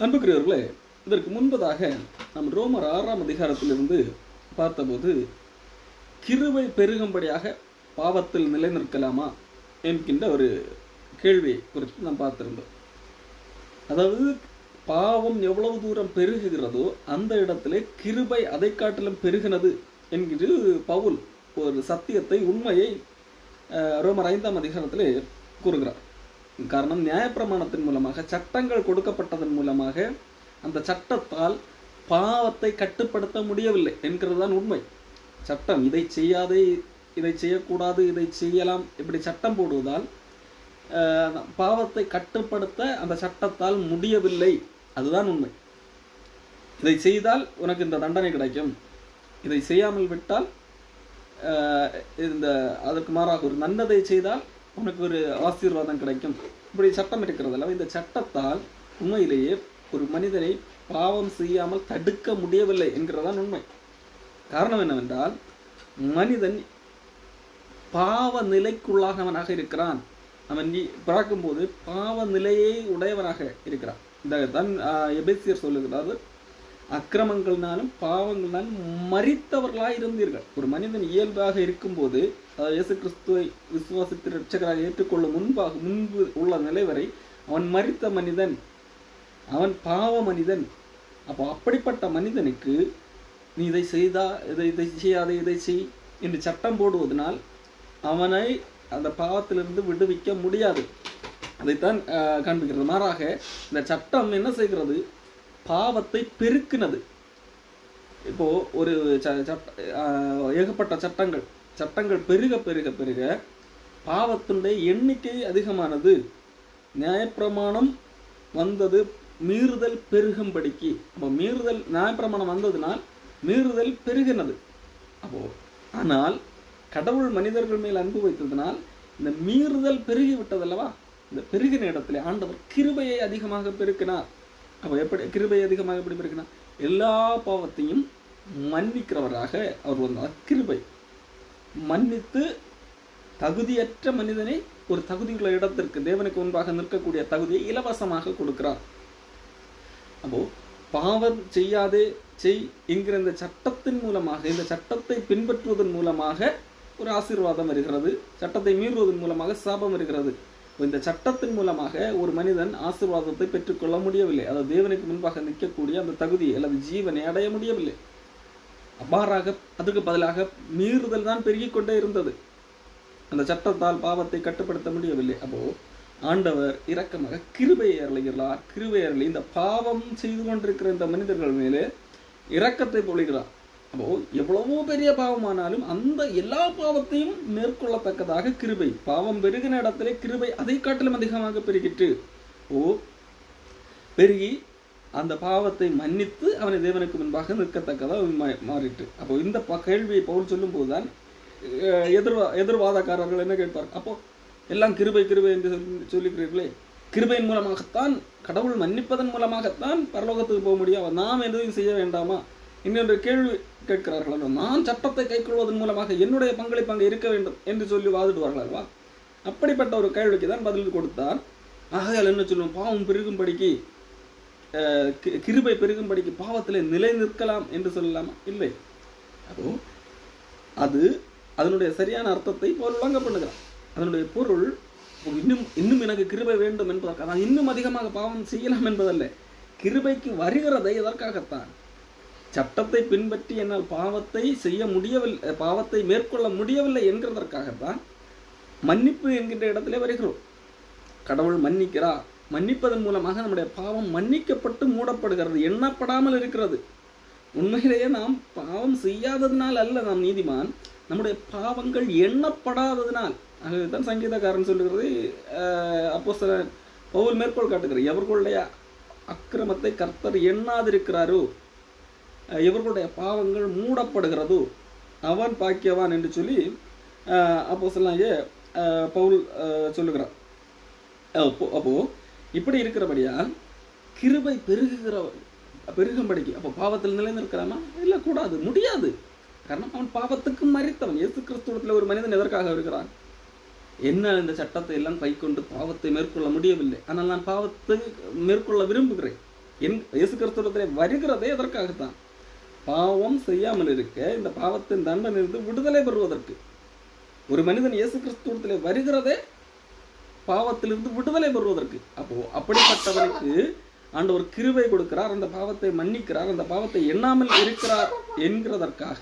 அன்புக்குரியவர்களே, இதற்கு முன்பதாக நம் ரோமர் 6ஆம் அதிகாரத்திலிருந்து பார்த்தபோது, கிருபை பெருகும்படியாக பாவத்தில் நிலை நிற்கலாமா என்கின்ற ஒரு கேள்வி குறித்து நாம் பார்த்திருந்தோம். அதாவது பாவம் எவ்வளவு தூரம் பெருகுகிறதோ அந்த இடத்திலே கிருபை அதை காட்டிலும் பெருகினது என்கிற பவுல் ஒரு சத்தியத்தை, உண்மையை ரோமர் 5ஆம் அதிகாரத்திலே கூறுகிறார். காரணம், நியாயப்பிரமாணத்தின் மூலமாக, சட்டங்கள் கொடுக்கப்பட்டதன் மூலமாக அந்த சட்டத்தால் பாவத்தை கட்டுப்படுத்த முடியவில்லை என்கிறதுதான் உண்மை. சட்டம் இதை செய்யாதே, இதை செய்யக்கூடாது, இதை செய்யலாம், இப்படி சட்டம் போடுவதால் பாவத்தை கட்டுப்படுத்த அந்த சட்டத்தால் முடியவில்லை. அதுதான் உண்மை. இதை செய்தால் உனக்கு இந்த தண்டனை கிடைக்கும், இதை செய்யாமல் விட்டால் அதற்கு மாறாக ஒரு நல்லதை செய்தால் உனக்கு ஒரு ஆசீர்வாதம் கிடைக்கும், இப்படி சட்டம் இருக்கிறதல்ல. இந்த சட்டத்தால் உண்மையிலேயே ஒரு மனிதனை பாவம் செய்யாமல் தடுக்க முடியவில்லை என்கிறதான் உண்மை. காரணம் என்னவென்றால், மனிதன் பாவ நிலைக்குள்ளாகவனாக இருக்கிறான். அவன் பிறக்கும்போது பாவ நிலையை உடையவனாக இருக்கிறான். இந்த தான் எபேசியர் சொல்லுகிறார், அக்கிரமங்கள்னாலும் பாவங்கள்னாலும் மரித்தவர்களாக இருந்தீர்கள். ஒரு மனிதன் இயல்பாக இருக்கும்போது, இயேசு கிறிஸ்துவை விசுவாசித்து இரட்சகராக ஏற்றுக்கொள்ளும் முன்பு உள்ள நிலை வரை அவன் மரித்த மனிதன், அவன் பாவ மனிதன். அப்போ அப்படிப்பட்ட மனிதனுக்கு நீ இதை செய்தா, இதை செய்யாதே, இதை செய் என்று சட்டம் போடுவதனால் அவனை அந்த பாவத்திலிருந்து விடுவிக்க முடியாது. அதைத்தான் காண்பிக்கிறது. மாறாக இந்த சட்டம் என்ன செய்கிறது? பாவத்தை பெருக்கினது. இப்போ ஒரு ஏகப்பட்ட சட்டங்கள் பெருக பெருக பெருக பாவத்தினுடைய எண்ணிக்கை அதிகமானது. நியாயப்பிரமாணம் வந்தது மீறுதல் பெருகும்படிக்கு. அப்போ மீறுதல், நியாயப்பிரமாணம் வந்ததுனால் மீறுதல் பெருகினது. அப்போ ஆனால் கடவுள் மனிதர்கள் மேல் அன்பு வைத்ததுனால் இந்த மீறுதல் பெருகி விட்டதல்லவா? இந்த பெருகின இடத்துல ஆண்டவர் கிருபையை அதிகமாக பெருக்கினார். அப்போ எப்படி கிருபை அதிகமாக எப்படி பெருக்கினார்? எல்லா பாவத்தையும் மன்னிக்கிறவராக அவர் வந்தார். கிருபை மன்னித்து தகுதியற்ற மனிதனை ஒரு தகுதியுள்ள இடத்திற்கு, தேவனுக்கு முன்பாக நிற்கக்கூடிய தகுதியை இலவசமாக கொடுக்கிறார். அப்போ பாவம் செய்யாதே செய் என்கிற இந்த சட்டத்தின் மூலமாக, இந்த சட்டத்தை பின்பற்றுவதன் மூலமாக ஒரு ஆசீர்வாதம் வருகிறது, சட்டத்தை மீறுவதன் மூலமாக சாபம் வருகிறது. இந்த சட்டத்தின் மூலமாக ஒரு மனிதன் ஆசீர்வாதத்தை பெற்றுக்கொள்ள முடியவில்லை. அதாவது தேவனுக்கு முன்பாக நிற்கக்கூடிய அந்த தகுதி அல்லது ஜீவனை அடைய முடியவில்லை. அவ்வாறாக அதற்கு பதிலாக மீறுதல் தான் பெருகிக் கொண்டே இருந்தது. அந்த சட்டத்தால் பாவத்தை கட்டுப்படுத்த முடியவில்லை. அப்போ ஆண்டவர் இரக்கமாக கிருபையை அருளுகிறார். கிருபை அருளி இந்த பாவம் செய்து கொண்டிருக்கிற இந்த மனிதர்கள் மேலே இரக்கத்தை பொழிகிறார். அப்போ எவ்வளவோ பெரிய பாவமானாலும் அந்த எல்லா பாவத்தையும் மேற்கொள்ளத்தக்கதாக கிருபை, பாவம் பெருகின இடத்திலே கிருபை அதை காட்டிலும் அதிகமாக பெருகிட்டு பெருகி அந்த பாவத்தை மன்னித்து அவனை தேவனுக்கு முன்பாக நிற்கத்தக்கதாக மாறிட்டு. அப்போ இந்த கேள்வியை பவுல் சொல்லும் போதுதான் எதிர்வாதக்காரர்கள் என்ன கேட்பார்? அப்போ எல்லாம் கிருபை கிருபை என்று சொல்லிக்கிறீர்களே, கிருபையின் மூலமாகத்தான், கடவுள் மன்னிப்பதன் மூலமாகத்தான் பரலோகத்துக்கு போக முடியும், நாம் எதுவும் செய்ய வேண்டாமா இன்னொரு கேள்வி கேட்கிறார்கள். நான் சட்டத்தை கைக்கொள்வதன் மூலமாக என்னுடைய பங்களிப்பு அங்கே இருக்க வேண்டும் என்று சொல்லி வாதிடுவார்கள் அல்லவா? அப்படிப்பட்ட ஒரு கேள்விக்கு தான் பதில் கொடுத்தார். ஆகையால் என்ன சொல்லுவோம்? பாவம் பெருகும்படிக்கு, கிருபை பெருகும்படிக்கு பாவத்திலே நிலை நிற்கலாம் என்று சொல்லலாமா? இல்லை. அப்போ அது அதனுடைய சரியான அர்த்தத்தை பவுல் வழங்க பண்ணுகிறார். அதனுடைய பொருள் இன்னும் எனக்கு கிருபை வேண்டும் என்பதற்காக, நான் இன்னும் அதிகமாக பாவம் செய்யலாம் என்பதல்ல. கிருபைக்கு வருகிறதை எதற்காகத்தான்? சட்டத்தை பின்பற்றி என்னால் பாவத்தை செய்ய முடியவில்லை, பாவத்தை மேற்கொள்ள முடியவில்லை என்கிறதற்காகத்தான் மன்னிப்பு என்கின்ற இடத்திலே வருகிறோம். கடவுள் மன்னிக்கிறார். மன்னிப்பதன் மூலமாக நம்முடைய பாவம் மன்னிக்கப்பட்டு மூடப்படுகிறது, எண்ணப்படாமல் இருக்கிறது. உண்மையிலேயே நாம் பாவம் செய்யாததினால் அல்ல நாம் நீதிமான், நம்முடைய பாவங்கள் எண்ணப்படாததினால். அதுதான் சங்கீதக்காரன் சொல்லுகிறது. அப்போஸ்தலன் பவுல் மேற்கோள் காட்டுகிறார், எவர்களுடைய அக்கிரமத்தை கர்த்தர் எண்ணாதிருக்கிறாரோ, இவர்களுடைய பாவங்கள் மூடப்படுகிறதோ அவன் பாக்கியவான் என்று சொல்லி அப்போஸ்தலனாகிய பவுல் சொல்லுகிறார். அப்போ இப்படி இருக்கிறபடியால் கிருபை பெருகும்படிக்கு அப்போ பாவத்தில் நிலைநிற்கலாமா? இல்லை, கூடாது, முடியாது. காரணம், அவன் பாவத்துக்கு மரித்தவன். இயேசு கிறிஸ்துவத்தில் ஒரு மனிதன் எதற்காக இருக்கிறான்? என்ன இந்த சட்டத்தை எல்லாம் கைக்கொண்டு பாவத்தை மேற்கொள்ள முடியவில்லை, ஆனால் நான் பாவத்தை மேற்கொள்ள விரும்புகிறேன். இயேசு கிறிஸ்துவிடத்திலே வருகிறதே எதற்காகத்தான்? பாவம் செய்யாமல் இருக்க, இந்த பாவத்தின் தண்டனையிலிருந்து விடுதலை பெறுவதற்கு. ஒரு மனிதன் இயேசு கிறிஸ்துவிடத்திலே வருகிறதே பாவத்திலிருந்து விடுதலை பெறுவதற்கு. அப்போ அப்படிப்பட்டவனுக்கு ஆண்டவர் கிருபை கொடுக்கிறார், அந்த பாவத்தை மன்னிக்கிறார், அந்த பாவத்தை எண்ணாமல் இருக்கிறார் என்கிறதற்காக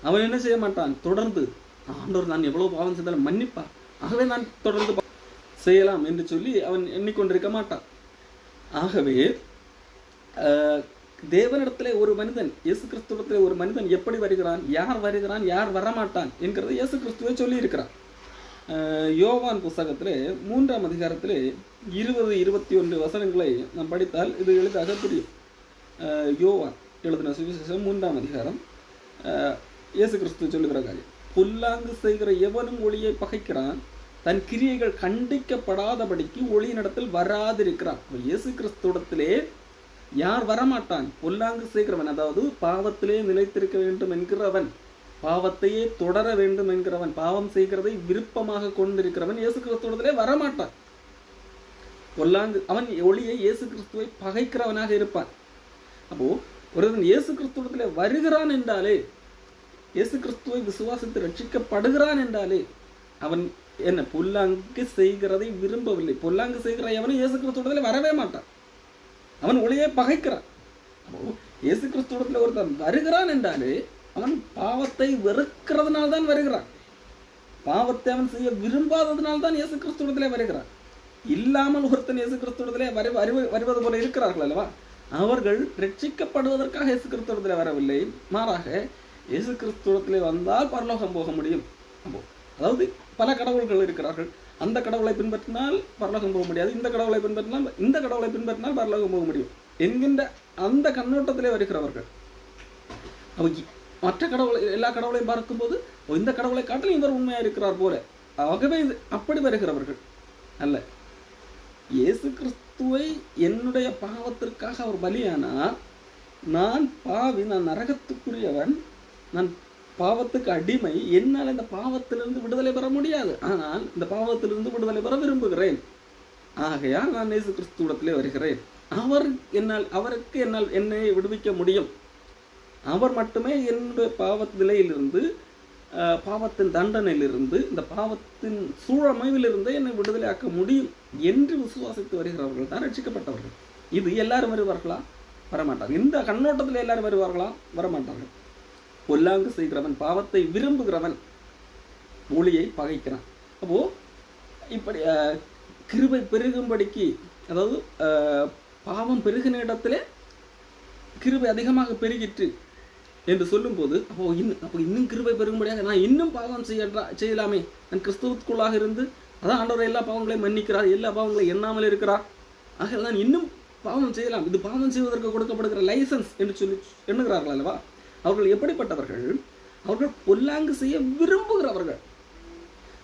அவன் என்ன செய்ய மாட்டான்? தொடர்ந்து ஆண்டவர் நான் எவ்வளவு பாவம் செய்தாலும் மன்னிப்பார், ஆகவே நான் தொடர்ந்து செய்யலாம் என்று சொல்லி அவன் எண்ணிக்கொண்டிருக்க மாட்டான். ஆகவே தேவனிடத்திலே ஒரு மனிதன், இயேசு கிறிஸ்துவத்திலே ஒரு மனிதன் எப்படி வருகிறான், யார் வரமாட்டான் என்கிறத இயேசு கிறிஸ்துவை சொல்லி இருக்கிறார். யோவான் புஸ்தகத்திலே 3ஆம் அதிகாரத்திலே 20-21 வசனங்களை நாம் படித்தால் இது எளிதாக புரியும். யோவான் எழுதின சுவிசேஷம் 3ஆம் அதிகாரம். இயேசு கிறிஸ்து சொல்லுகிற காரியம், பொல்லாங்கு செய்கிற எவனும் ஒளியை பகைக்கிறான், தன் கிரியைகள் கண்டிக்கப்படாதபடிக்கு ஒளியினிடத்தில் வராதிருக்கிறான். இயேசு கிறிஸ்துவிடத்திலே யார் வரமாட்டான்? பொல்லாங்கு செய்கிறவன், அதாவது பாவத்திலே நிலைத்திருக்க வேண்டும் என்கிறவன், பாவத்தையே தொடர வேண்டும் என்கிறவன், பாவம் செய்கிறதை விருப்பமாக கொண்டிருக்கிறவன் இயேசு கிறிஸ்துவிடத்திலே வரமாட்டான். பொல்லாங்கு அவன் ஒளியை, இயேசு கிறிஸ்துவை பகைக்கிறவனாக இருப்பான். அப்போ ஒருவன் இயேசு கிறிஸ்துவிடத்திலே வருகிறான் என்றாலே, இயேசு கிறிஸ்துவை விசுவாசித்து ரட்சிக்கப்படுகிறான் என்றாலே அவன் என்ன? பொல்லாங்கு செய்கிறதை விரும்பவில்லை. பொல்லாங்கு செய்கிற எவனும் இயேசு கிறிஸ்துவிடத்திலே வரவே மாட்டான். அவன் ஒளியை பகைக்கிறான். அப்போ இயேசு கிறிஸ்துவிடத்தில் ஒருத்தன் வருகிறான் என்றாலே அவன் பாவத்தை வெறுக்கிறதுனால்தான் வருகிறான். பாவத்தை அவன் செய்ய விரும்பாததுனால்தான் இயேசு கிறிஸ்துவிடத்திலே வருகிறான். இல்லாமல் ஒருத்தன் இயேசு கிறிஸ்துவிடத்திலே வருவது போல இருக்கிறார்கள் அல்லவா? அவர்கள் ரட்சிக்கப்படுவதற்காக இயேசு கிறிஸ்துவிடத்திலே வரவில்லை, மாறாக இயேசு கிறிஸ்துவிடத்திலே வந்தால் பரலோகம் போக முடியும். அதாவது பல கடவுள்கள் இருக்கிறார்கள், அந்த கடவுளை பின்பற்றினால் பரலோகம் போக முடியாது, இந்த கடவுளை பின்பற்றினால் பரலோகம் போக முடியும் என்கின்ற அந்த கண்ணோட்டத்திலே வருகிறவர்கள். மற்ற கடவுளை, எல்லா கடவுளையும் பார்க்கும்போது இந்த கடவுளை காட்டிலும் இவர் உண்மையா இருக்கிறார் போல, ஆகவே அப்படி வருகிறவர்கள் அல்ல. இயேசு கிறிஸ்துவை என்னுடைய பாவத்திற்காக அவர் பலியானார், நான் பாவி, நான் நரகத்துக்குரியவன், நான் பாவத்துக்கு அடிமை, என்னால் இந்த பாவத்திலிருந்து விடுதலை பெற முடியாது, ஆனால் இந்த பாவத்திலிருந்து விடுதலை பெற விரும்புகிறேன், ஆகையால் நான் இயேசு கிறிஸ்துவிடத்திலே வருகிறேன். அவருக்கு என்னால் என்னை விடுவிக்க முடியும், அவர் மட்டுமே என்னுடைய பாவத்திலிருந்து, பாவத்தின் தண்டனையிலிருந்து, இந்த பாவத்தின் சூழமைவிலிருந்து என்னை விடுதலையாக்க முடியும் என்று விசுவாசித்து வருகிறவர்கள் தான் ரட்சிக்கப்பட்டவர்கள். இது எல்லாரும் வருவார்களா? வரமாட்டார்கள். இந்த கண்ணோட்டத்தில் எல்லாரும் வருவார்களா? வரமாட்டார்கள். பொல்லாங்கு செய்கிறவன், பாவத்தை விரும்புகிறவன் ஒளியை பகைக்கிறான். அப்போ இப்படி கிருபை பெருகும்படிக்கு, அதாவது பாவம் பெருகின இடத்திலே கிருபை அதிகமாக பெருகிற்று என்று சொல்லும்போது, அப்போ இன்னும் கிருபை பெருகும்படியாக நான் இன்னும் பாவம் செய்யலாமே, நான் கிறிஸ்துவுக்குள்ளாக இருந்து, அதான் ஆண்டவர் எல்லா பாவங்களையும் மன்னிக்கிறார், எல்லா பாவங்களையும் எண்ணாமல் இருக்கிறார், ஆக நான் இன்னும் பாவம் செய்யலாம், இது பாவம் செய்வதற்கு கொடுக்கப்படுகிற லைசன்ஸ் என்று சொல்லி எண்ணுகிறார்கள் அல்லவா? அவர்கள் எப்படிப்பட்டவர்கள்? அவர்கள் பொல்லாங்கு செய்ய விரும்புகிறவர்கள்.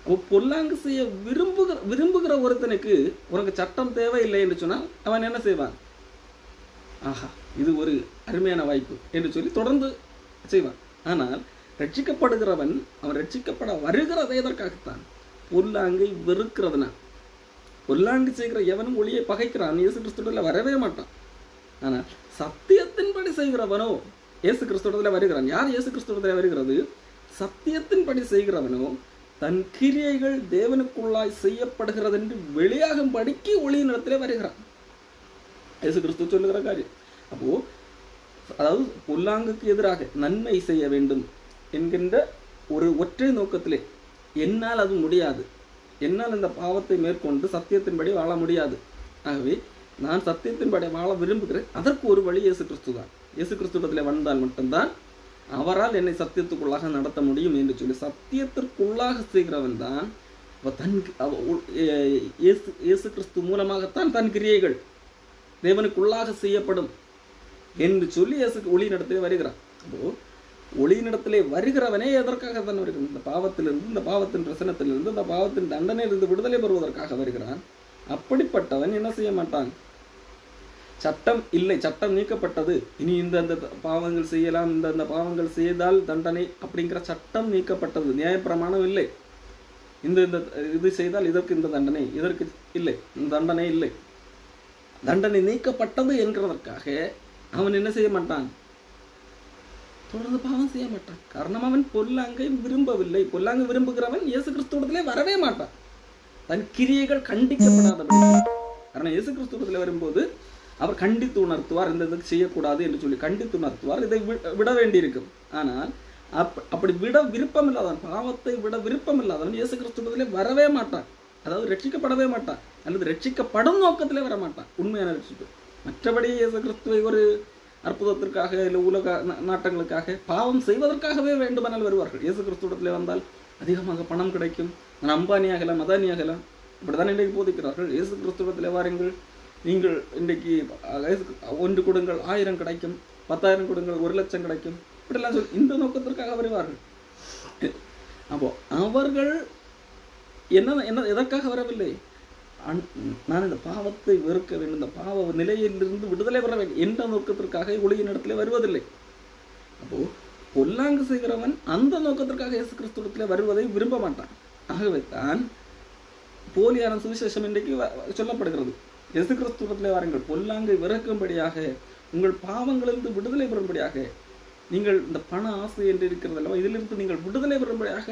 அப்போ பொல்லாங்கு செய்ய விரும்புகிற ஒருத்தனுக்கு உனக்கு சட்டம் தேவையில்லை என்று சொன்னால் அவன் என்ன செய்வான்? ஆஹா, இது ஒரு அருமையான வாய்ப்பு என்று சொல்லி தொடர்ந்து செய்வான். ஆனால் ரட்சிக்கப்படுகிறவன், அவன் ரட்சிக்கப்பட வருகிறதை எதற்காகத்தான்? பொல்லாங்கை வெறுக்கிறதுனா. பொல்லாங்கு செய்கிற எவனும் ஒளியை பகைக்கிறான், இயேசு கிறிஸ்துவிடத்தில் வரவே மாட்டான். ஆனால் சத்தியத்தின்படி செய்கிறவனோ இயேசு கிறிஸ்துவிடத்தில் வருகிறான். யார் இயேசு கிறிஸ்துவிடத்தில் வருகிறது? சத்தியத்தின்படி செய்கிறவனோ தன் கிரியைகள் தேவனுக்குள்ளாய் செய்யப்படுகிறது என்று வெளியாகும்படிக்கு ஒளியின் இடத்திலே வருகிறான். இயேசு கிறிஸ்து சொல்லுகிற காரியம். அப்போ அதாவது பொல்லாங்குக்கு எதிராக நன்மை செய்ய வேண்டும் என்கின்ற ஒரு ஒற்றை நோக்கத்திலே, என்னால் அது முடியாது, என்னால் இந்த பாவத்தை மேற்கொண்டு சத்தியத்தின்படி வாழ முடியாது, ஆகவே நான் சத்தியத்தின்படி வாழ விரும்புகிறேன், அதற்கு ஒரு வழி இயேசு கிறிஸ்து தான். இயேசு கிறிஸ்துவிடத்தில் வந்தால் மட்டும்தான் அவரால் என்னை சத்தியத்துக்குள்ளாக நடத்த முடியும் என்று சொல்லி சத்தியத்திற்குள்ளாக செய்கிறவன் தான் இயேசு கிறிஸ்து மூலமாகத்தான் தன் கிரியைகள் தேவனுக்குள்ளாக செய்யப்படும் என்று சொல்லி இயேசுக்கு ஒளியினிடத்திலே வருகிறான். அப்போ ஒளியினிடத்திலே வருகிறவனே எதற்காக தான் வருகிறான்? இந்த பாவத்திலிருந்து, இந்த பாவத்தின் பிரசனத்திலிருந்து, இந்த பாவத்தின் தண்டனையிலிருந்து விடுதலை பெறுவதற்காக வருகிறான். அப்படிப்பட்டவன் என்ன செய்ய மாட்டான்? சட்டம் இல்லை, சட்டம் நீக்கப்பட்டது, இனி இந்த பாவங்கள் செய்யலாம், இந்த பாவங்கள் செய்தால் தண்டனை அப்படிங்கிற சட்டம் நீக்கப்பட்டது, நியாயப்பிரமாணம் இல்லை, இந்த இது செய்தால் இதற்கு இந்த தண்டனை, இதற்கு இல்லை, இந்த தண்டனை இல்லை, தண்டனை நீக்கப்பட்டது என்கிறதற்காக அவன் என்ன செய்ய மாட்டான்? தொடர்ந்து பாவம் செய்ய மாட்டான். காரணம் அவன் பொல்லாங்கை விரும்பவில்லை. பொல்லாங்கு விரும்புகிறவன் இயேசு கிறிஸ்துவிடத்திலே வரவே மாட்டான், தன் கிரியைகள் கண்டிக்கப்படாதபடி. காரணம் இயேசு கிறிஸ்துவிடத்தில் வரும்போது அவர் கண்டித்து உணர்த்துவார், இந்த இதுக்கு செய்யக்கூடாது என்று சொல்லி கண்டித்து உணர்த்துவார், இதை விட வேண்டியிருக்கும். ஆனால் அப்படி விட விருப்பம் இல்லாதவன், பாவத்தை விட விருப்பம் இல்லாதவன் இயேசு கிறிஸ்துவிடத்திலே வரவே மாட்டான். அதாவது ரட்சிக்கப்படவே மாட்டான், அல்லது ரட்சிக்கப்படும் நோக்கத்திலே வர மாட்டான். உண்மையான ரட்சிப்பு. மற்றபடி இயேசு கிறிஸ்துவை ஒரு அற்புதத்திற்காக இல்லை உலக நாட்டங்களுக்காக பாவம் செய்வதற்காகவே வேண்டுமானால் வருவார்கள். இயேசு கிறிஸ்துவிடத்திலே வந்தால் அதிகமாக பணம் கிடைக்கும், நான் அம்பானியாகலாம் மதானியாகலாம், இப்படிதான் இன்றைக்கு போதிக்கிறார்கள். இயேசு கிறிஸ்துவிடத்திலே வாருங்கள், நீங்கள் இன்றைக்கு 1 கொடுங்கள் 1000 கிடைக்கும், 10,000 கொடுங்கள் 1,00,000 கிடைக்கும், இப்படிலாம் சொல்லி இந்த நோக்கத்திற்காக வருவார்கள். அப்போ அவர்கள் என்ன எதற்காக வரவில்லை? நான் இந்த பாவத்தை வெறுக்க வேண்டும், இந்த பாவ நிலையிலிருந்து விடுதலை பெற வேண்டும் என்ற நோக்கத்திற்காக ஒளியின் இடத்துல வருவதில்லை. அப்போ பொல்லாங்கு செய்கிறவன் அந்த நோக்கத்திற்காக இயேசு கிறிஸ்துவிடத்தில் வருவதை விரும்ப மாட்டான். ஆகவே தான் போலியான சுவிசேஷம் இன்றைக்கு சொல்லப்படுகிறது. இயேசு கிறிஸ்துவிடத்தில் வாருங்கள், பொல்லாங்கை வெறுக்கும்படியாக, உங்கள் பாவங்களிலிருந்து விடுதலை பெறும்படியாக, நீங்கள் இந்த பண ஆசை என்று இருக்கிறது அல்லவா, இதிலிருந்து நீங்கள் விடுதலை பெறும்படியாக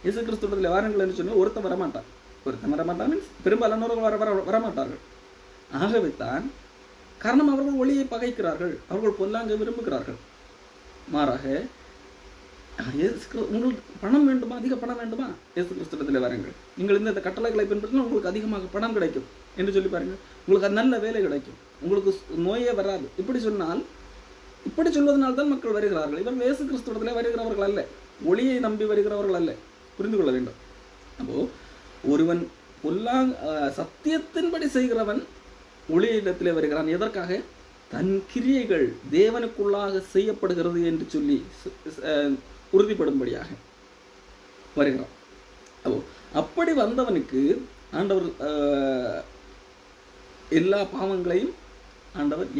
இயேசு கிறிஸ்துவிடத்தில் வாருங்கள் என்று சொன்னால் ஒருத்தன் வரமாட்டான். மீன்ஸ் பெரும்பாலானவர்கள் வரமாட்டார்கள். ஆகவே தான் காரணம் அவர்கள் ஒளியை பகைக்கிறார்கள், அவர்கள் பொல்லாங்க விரும்புகிறார்கள். மாறாக உங்களுக்கு பணம் வேண்டுமா, அதிக பணம் வேண்டுமா, இயேசு கிறிஸ்துவிடத்தில் வாருங்கள், நீங்கள் இந்த கட்டளைகளை பின்பற்றினால் உங்களுக்கு அதிகமாக பணம் கிடைக்கும் என்று சொல்லி பாருங்கள், உங்களுக்கு நல்ல வேலை கிடைக்கும், உங்களுக்கு நோயே வராது. இப்படி சொல்வதனால்தான் மக்கள் வருகிறார்கள். இவர்கள் இயேசு கிறிஸ்துவிடத்தில் வருகிறவர்கள் அல்ல, ஒளியை நம்பி வருகிறவர்கள் அல்ல. புரிந்து கொள்ள வேண்டும். அப்போ ஒருவன் சத்தியத்தின்படி செய்கிறவன் ஒளியிடத்திலே வருகிறான். எதற்காக? தன் கிரியைகள் தேவனுக்குள்ளாக செய்யப்படுகிறது என்று சொல்லி உறுதிப்படும்படியாக வருகிறான். அப்படி வந்தவனுக்கு ஆண்டவர் எல்லா பாவங்களையும் ஆண்டவர்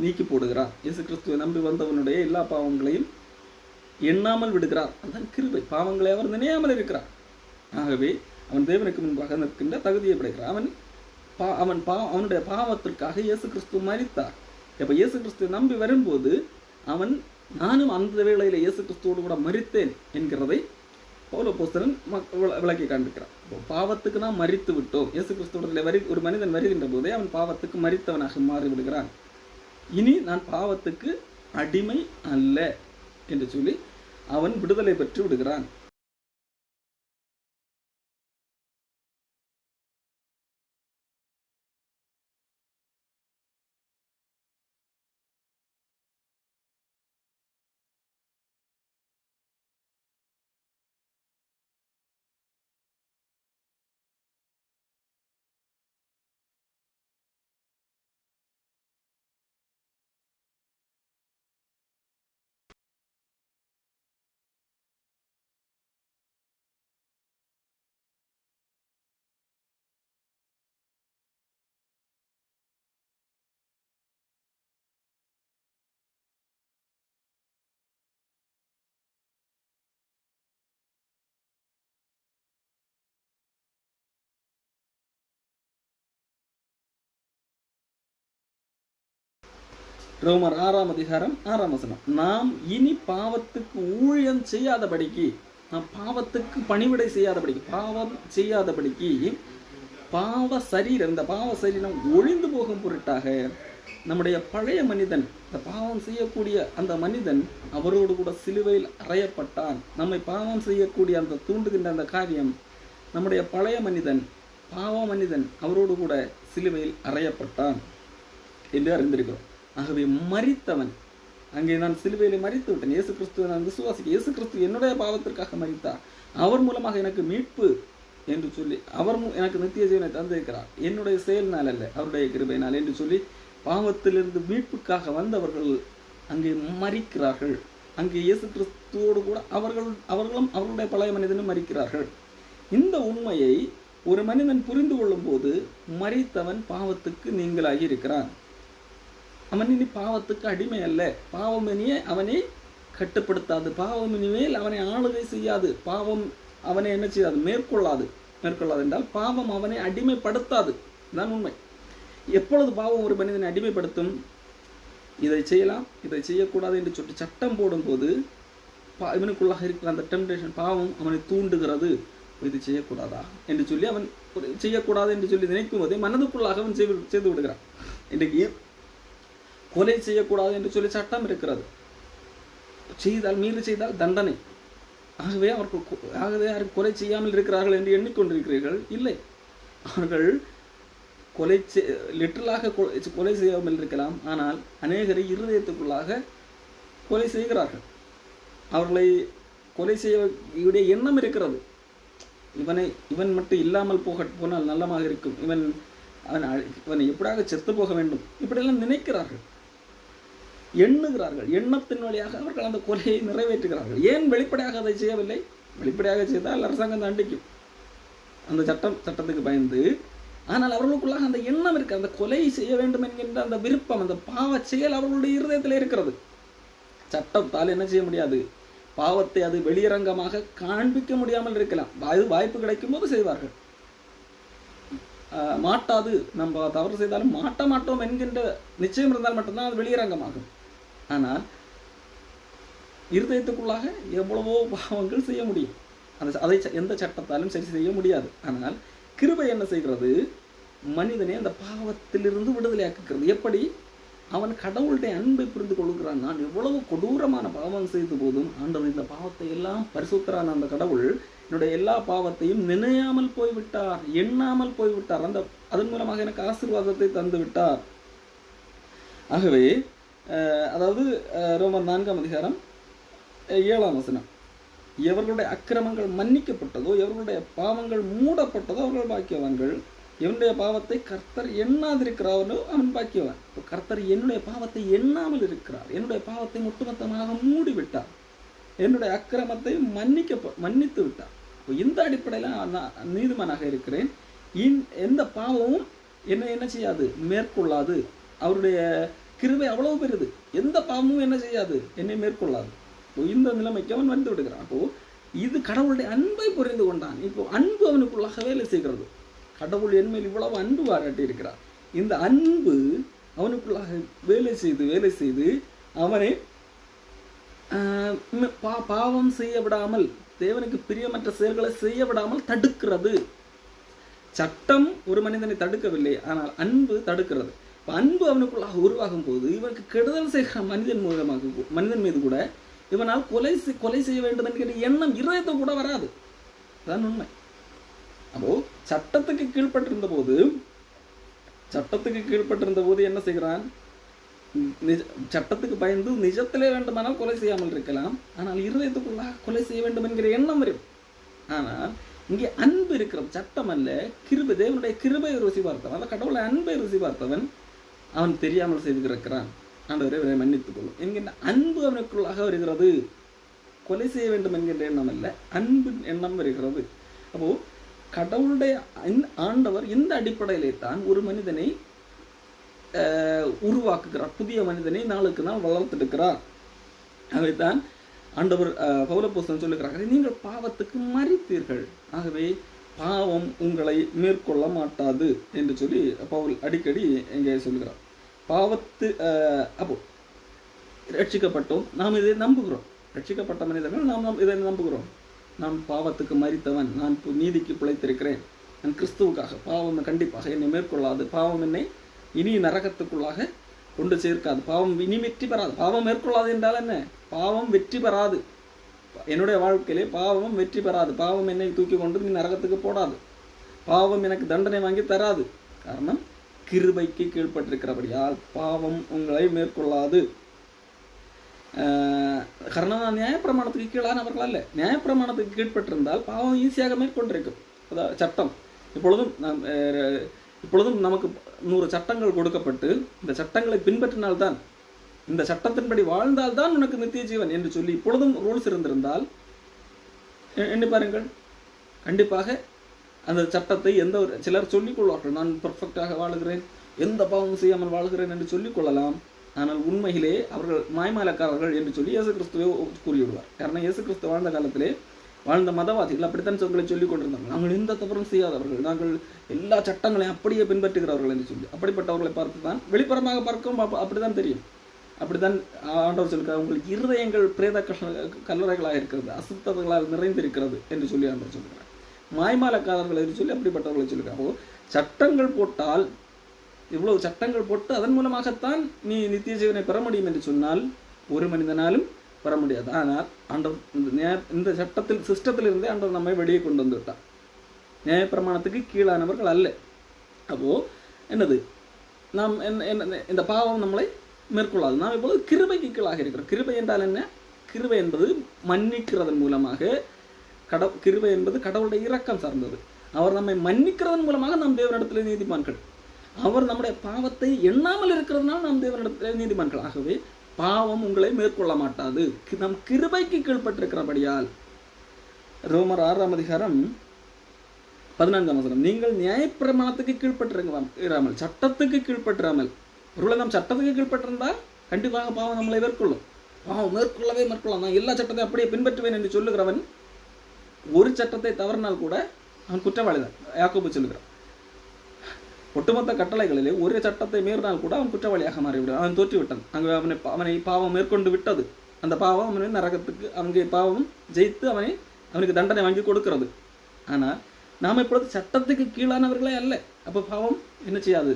நீக்கி போடுகிறார். இயேசு கிறிஸ்துவை நம்பி வந்தவனுடைய எல்லா பாவங்களையும் எண்ணாமல் விடுகிறார். அதுதான் கிருபை. பாவங்களை அவர் நினையாமல் இருக்கிறார். ஆகவே அவன் தேவனுக்கு முன்பாக நிற்கின்ற தகுதியை படைக்கிறான். அவனுடைய பாவத்திற்காக இயேசு கிறிஸ்து மரித்தார். அப்ப இயேசு கிறிஸ்துவை நம்பி வரும்போது நானும் அந்த வேளையில இயேசு கிறிஸ்துவோடு கூட மரித்தேன் என்கிறதை பவுல் அப்போஸ்தலன் விளக்கி காண்பிக்கிறான். பாவத்துக்கு நாம் மரித்து விட்டோம். இயேசு கிறிஸ்துவோட ஒரு மனிதன் வருகின்ற போதே அவன் பாவத்துக்கு மரித்தவனாக மாறிவிடுகிறான். இனி நான் பாவத்துக்கு அடிமை அல்ல என்று சொல்லி அவன் விடுதலை பெற்று விடுகிறான். ரோமர் 6ஆம் அதிகாரம் 6ஆம் வசனம். நாம் இனி பாவத்துக்கு ஊழியம் செய்யாதபடிக்கு, நாம் பாவத்துக்கு பணிவிடை செய்யாதபடிக்கு, பாவம் செய்யாதபடிக்கு பாவ சரீரம், இந்த பாவ சரீரம் ஒழிந்து போகும் பொருட்டாக நம்முடைய பழைய மனிதன், இந்த பாவம் செய்யக்கூடிய அந்த மனிதன் அவரோடு கூட சிலுவையில் அறையப்பட்டான். நம்மை பாவம் செய்யக்கூடிய அந்த தூண்டுகின்ற அந்த காரியம், நம்முடைய பழைய மனிதன், பாவ மனிதன் அவரோடு கூட சிலுவையில் அறையப்பட்டான் என்று அறிந்திருக்கிறோம். ஆகவே மரித்தவன், அங்கே நான் சிலுவையிலே மரித்து விட்டேன், இயேசு கிறிஸ்துவை நான் விசுவாசிக்க, இயேசு கிறிஸ்து என்னுடைய பாவத்திற்காக மரித்தார், அவர் மூலமாக எனக்கு மீட்பு என்று சொல்லி அவர் எனக்கு நித்திய ஜீவனை தந்திருக்கிறார், என்னுடைய செயல்னால் அல்ல அவருடைய கிருபையினால் என்று சொல்லி பாவத்திலிருந்து மீட்புக்காக வந்தவர்கள் அங்கே மரிக்கிறார்கள். அங்கே இயேசு கிறிஸ்துவோடு கூட அவர்களும் அவர்களுடைய பழைய மனிதனும் மரிக்கிறார்கள். இந்த உண்மையை ஒரு மனிதன் புரிந்து கொள்ளும் போது மரித்தவன் பாவத்துக்கு நீங்களாகி இருக்கிறான். அவன் இனி பாவத்துக்கு அடிமை அல்ல, பாவம் இனியே அவனை கட்டுப்படுத்தாது, பாவம் இனிமேல் அவனை ஆளுகை செய்யாது, பாவம் அவனை என்ன செய்யாது, மேற்கொள்ளாது என்றால் பாவம் அவனை அடிமைப்படுத்தாது. இதுதான் உண்மை. எப்பொழுது பாவம் ஒரு மனிதனை அடிமைப்படுத்தும்? இதை செய்யலாம், இதை செய்யக்கூடாது என்று சொல்லி சட்டம் போடும்போது இவனுக்குள்ளாக இருக்கிற அந்த டெம்டேஷன், பாவம் அவனை தூண்டுகிறது. இது செய்யக்கூடாதா என்று சொல்லி அவன் செய்யக்கூடாது என்று சொல்லி நினைக்கும் போதே மனதுக்குள்ளாக அவன் செய்து விடுகிறான். இன்றைக்கு கொலை செய்யக்கூடாது என்று சொல்லி சட்டம் இருக்கிறது. செய்தால், மீறி செய்தால் தண்டனை. ஆகவே யாரும் கொலை செய்யாமல் இருக்கிறார்கள் என்று எண்ணிக்கொண்டிருக்கிறீர்கள். இல்லை, அவர்கள் லிட்டரலாக கொலை செய்யாமல் இருக்கலாம், ஆனால் அநேகரை இருதயத்துக்குள்ளாக கொலை செய்கிறார்கள். அவர்களை கொலை செய்ய எண்ணம் இருக்கிறது. இவன் மட்டும் இல்லாமல் போனால் நல்லமாக இருக்கும், இவனை எப்படியாக செத்து போக வேண்டும், இப்படியெல்லாம் நினைக்கிறார்கள், எண்ணுகிறார்கள். எண்ணத்தின் வழியாக அவர்கள் அந்த கொலையை நிறைவேற்றுகிறார்கள். ஏன் வெளிப்படையாக அதை செய்யவில்லை? வெளிப்படையாக செய்தால் அரசாங்கம் தண்டிக்கும், அந்த சட்டத்துக்கு பயந்து. ஆனால் அவர்களுக்குள்ளாக அந்த எண்ணம் இருக்கு, அந்த கொலை செய்ய வேண்டும் என்கின்ற அந்த விருப்பம், அந்த பாவ செயல் அவர்களுடைய இருதயத்தில் இருக்கிறது. சட்டத்தால் என்ன செய்ய முடியாது? பாவத்தை அது வெளியரங்கமாக காண்பிக்க முடியாமல் இருக்கலாம். வாய்ப்பு கிடைக்கும் போது செய்வார்கள். மாட்டாது, நம்ம தவறு செய்தாலும் மாட்ட மாட்டோம் என்கின்ற நிச்சயம் இருந்தால் மட்டும்தான் அது வெளியரங்கமாகும். ஆனால் இருதயத்துக்குள்ளாக எவ்வளவோ பாவங்கள் செய்ய முடியும். அதை எந்த சட்டத்தாலும் சரி செய்ய முடியாது. ஆனால் கிருபை என்ன செய்கிறது? மனிதனை அந்த பாவத்திலிருந்து விடுதலையாக்குகிறது. எப்படி? அவன் கடவுளுடைய அன்பை புரிந்து கொள்கிறான். நான் எவ்வளவு கொடூரமான பாவம் செய்த போதும் ஆண்டவர் இந்த பாவத்தை எல்லாம் பரிசுத்தரான அந்த கடவுள் என்னுடைய எல்லா பாவத்தையும் நினையாமல் போய்விட்டார், எண்ணாமல் போய்விட்டார். அதன் மூலமாக எனக்கு ஆசீர்வாதத்தை தந்து விட்டார். ஆகவே அதாவது ரோமர் 4:7 எவர்களுடைய அக்கிரமங்கள் மன்னிக்கப்பட்டதோ, எவர்களுடைய பாவங்கள் மூடப்பட்டதோ அவர்கள் பாக்கியவான்கள். என்னுடைய பாவத்தை கர்த்தர் எண்ணாதிருக்கிறாரோ அவன் பாக்கியவான். இப்போ கர்த்தர் என்னுடைய பாவத்தை எண்ணாமல் இருக்கிறார், என்னுடைய பாவத்தை ஒட்டுமொத்தமாக மூடிவிட்டார், என்னுடைய அக்கிரமத்தை மன்னித்து விட்டார். இப்போ இந்த அடிப்படையில் நான் நீதிமானாக இருக்கிறேன். எந்த பாவமும் என்ன செய்யாது, மேற்கொள்ளாது. அவருடைய கிருபை அவ்வளவு பெரிது, எந்த பாவமும் என்ன செய்யாது, என்னை மேற்கொள்ளாது. இப்போ இந்த நிலைமைக்கு அவன் வந்து விடுகிறான். அப்போ இது கடவுளுடைய அன்பை புரிந்து கொண்டான். இப்போ அன்பு அவனுக்குள்ளாக வேலை செய்கிறது. கடவுள் என்மேல் இவ்வளவு அன்பு பாராட்டி இருக்கிறார். இந்த அன்பு அவனுக்குள்ளாக வேலை செய்து அவனை பாவம் செய்ய விடாமல், தேவனுக்கு பிரியமற்ற செயல்களை செய்ய விடாமல் தடுக்கிறது. சட்டம் ஒரு மனிதனை தடுக்கவில்லை, ஆனால் அன்பு தடுக்கிறது. அன்பு அவனுக்குள்ளாக உருவாகும் போது இவனுக்கு கெடுதல் செய்கிற மனிதன் மீது கூட இவனால் கொலை செய்ய வேண்டும் என்கிற எண்ணம் இருதயத்தை கூட வராது. அதான் உண்மை. அப்போ சட்டத்துக்கு கீழ்பட்டிருந்த போது என்ன செய்கிறான்? சட்டத்துக்கு பயந்து நிஜத்திலே வேண்டுமானால் கொலை செய்யாமல் இருக்கலாம், ஆனால் இருதயத்துக்குள்ளாக கொலை செய்ய வேண்டும் என்கிற எண்ணம் வரும். ஆனால் இங்கே அன்பு இருக்கிறது, சட்டம் அல்ல, கிருபை. தேவனுடைய கிருபையை ருசி பார்த்தவன், அந்த கடவுளை அன்பை ருசி பார்த்தவன் அவன் தெரியாமல் செய்திருக்கிறான், ஆண்டவரை மன்னித்துக் கொள்ளும் என்கின்ற அன்பு அவனுக்குள்ளாக வருகிறது. கொலை செய்ய வேண்டும் என்கின்ற எண்ணம் அல்ல, அன்பின் எண்ணம் வருகிறது. அப்போ கடவுளுடைய ஆண்டவர் இந்த அடிப்படையிலே தான் ஒரு மனிதனை உருவாக்குகிறார், புதிய மனிதனை நாளுக்கு நாள் வளர்த்தெடுக்கிறார். அதைத்தான் ஆண்டவர் பவுலப்போஸ்தலன் சொல்லுகிறார்கள், நீங்கள் பாவத்துக்கு மரித்தீர்கள், ஆகவே பாவம் உங்களை மேற்கொள்ள மாட்டாது என்று சொல்லி பவுல் அடிக்கடி எங்கே சொல்லுகிறார். அப்போ ரட்சிக்கப்பட்டோம், நாம் இதை நம்புகிறோம். ரட்சிக்கப்பட்ட மனிதர்கள் நாம் இதை நம்புகிறோம். நான் பாவத்துக்கு மரித்தவன், நான் நீதிக்கு பிழைத்திருக்கிறேன், நான் கிறிஸ்துவுக்காக, பாவம் கண்டிப்பாக என்னை மேற்கொள்ளாது, பாவம் என்னை இனி நரகத்துக்குள்ளாக கொண்டு சேர்க்காது, பாவம் இனி வெற்றி பெறாது. பாவம் மேற்கொள்ளாது என்றால் என்ன? பாவம் வெற்றி பெறாது. என்னுடைய வாழ்க்கையிலே பாவம் வெற்றி பெறாது, பாவம் என்னை தூக்கி கொண்டு நீ நரகத்துக்கு போடாது, பாவம் எனக்கு தண்டனை வாங்கி தராது. காரணம், கிருபைக்கு கீழ்பட்டிருக்கிறபடியால் பாவம் உங்களை மேற்கொள்ளாது. காரணம், நான் நியாயப்பிரமாணத்துக்கு கீழானவர்கள் அல்ல. நியாயப்பிரமாணத்துக்கு கீழ்பட்டிருந்தால் பாவம் ஈஸியாக மேற்கொண்டிருக்கும். அதாவது சட்டம் இப்பொழுதும் நமக்கு 100 சட்டங்கள் கொடுக்கப்பட்டு இந்த சட்டங்களை பின்பற்றினால்தான், இந்த சட்டத்தின்படி வாழ்ந்தால்தான் உனக்கு நித்திய ஜீவன் என்று சொல்லி இப்பொழுதும் ரூல்ஸ் இருந்திருந்தால் எண்ணி பாருங்கள், கண்டிப்பாக அந்த சட்டத்தை சிலர் சொல்லிக் கொள்வார்கள், நான் பெர்ஃபெக்டாக வாழுகிறேன், எந்த பாவமும் செய்யாமல் வாழ்கிறேன் என்று சொல்லிக் கொள்ளலாம். ஆனால் உண்மையிலே அவர்கள் மாய்மாலக்காரர்கள் என்று சொல்லி இயேசு கிறிஸ்துவை கூறிவிடுவார். காரணம், இயேசு கிறிஸ்து வாழ்ந்த காலத்திலே வாழ்ந்த மதவாதிகள் அப்படித்தான் சொல்களை சொல்லிக் கொண்டிருந்தாங்க. நாங்கள் எந்த தவறும் செய்யாதவர்கள், நாங்கள் எல்லா சட்டங்களையும் அப்படியே பின்பற்றுகிறவர்கள் என்று சொல்லி அப்படிப்பட்டவர்களை பார்த்து தான் வெளிப்புறமாக பார்க்கவும் அப்படித்தான் தெரியும். அப்படித்தான் ஆண்டவர் சொல்லுகிறார், உங்களுக்கு இருதயங்கள் பிரேத கல்லறைகளாக இருக்கிறது, அசுத்தங்களால் நிறைந்திருக்கிறது என்று சொல்லி ஆண்டவர் சொல்லுகிறார். மாய்மாலக்காரர்கள் என்று சொல்லி அப்படிப்பட்டவர்களை சொல்லுகிறார். அப்போ சட்டங்கள் போட்டால், இவ்வளவு சட்டங்கள் போட்டு அதன் மூலமாகத்தான் நீ நித்திய ஜீவனை பெற முடியும் என்று சொன்னால் ஒரு மனிதனாலும் பெற முடியாது. ஆனால் ஆண்டவர் இந்த சட்டத்தில் சிஸ்டத்தில் இருந்தே ஆண்டவர் நம்மை வெளியே கொண்டு வந்து விட்டார். நியாயப்பிரமாணத்துக்கு கீழானவர்கள் அல்ல. அப்போ என்னது, நாம் இந்த பாவம் நம்மளை மேற்கொள்ளாது. நாம் இப்போது கிருபைக்கு கீழாக இருக்கிறோம். கிருபை என்றால் என்ன? கிருபை என்பது மன்னிக்கிறதன் மூலமாக, கிருபை என்பது கடவுளுடைய இரக்கம் சார்ந்தது. அவர் நம்மை மன்னிக்கிறதன் மூலமாக நாம் தேவனிடத்தில் நீதிமான்கள். அவர் நம்முடைய பாவத்தை எண்ணாமல் இருக்கிறதுனால நாம் தேவனிடத்தில் நீதிமான்கள். ஆகவே பாவம் உங்களை மேற்கொள்ள மாட்டாது, நம் கிருபைக்கு கீழ்பட்டிருக்கிறபடியால். ரோமர் 6:14 நீங்கள் நியாயப்பிரமாணத்துக்கு கீழ்பட்டிருக்காமல் சட்டத்துக்கு கீழ்பற்றாமல். ஒருவேளை நாம் சட்டத்துக்கு கீழ்பட்டிருந்தால் கண்டிப்பாக பாவம் நம்மளை மேற்கொள்ளும். பாவம் மேற்கொள்ளலாம். நான் எல்லா சட்டத்தையும் அப்படியே பின்பற்றுவேன் என்று சொல்லுகிறவன் ஒரு சட்டத்தை தவறினால் கூட அவன் குற்றவாளி தான். யாக்கோபு சொல்லுகிறான், ஒட்டுமொத்த கட்டளைகளிலே ஒரு சட்டத்தை மீறினால் கூட அவன் குற்றவாளியாக மாறிவிடும். அவன் தோற்றுவிட்டான். அங்கே அவனை பாவம் மேற்கொண்டு விட்டது. அந்த பாவம் அவனை நரகத்துக்கு, அங்கே பாவம் ஜெயித்து அவனுக்கு தண்டனை வாங்கி கொடுக்கிறது. ஆனால் நாம் இப்பொழுது சட்டத்துக்கு கீழானவர்களே அல்ல. அப்போ பாவம் என்ன செய்யாது,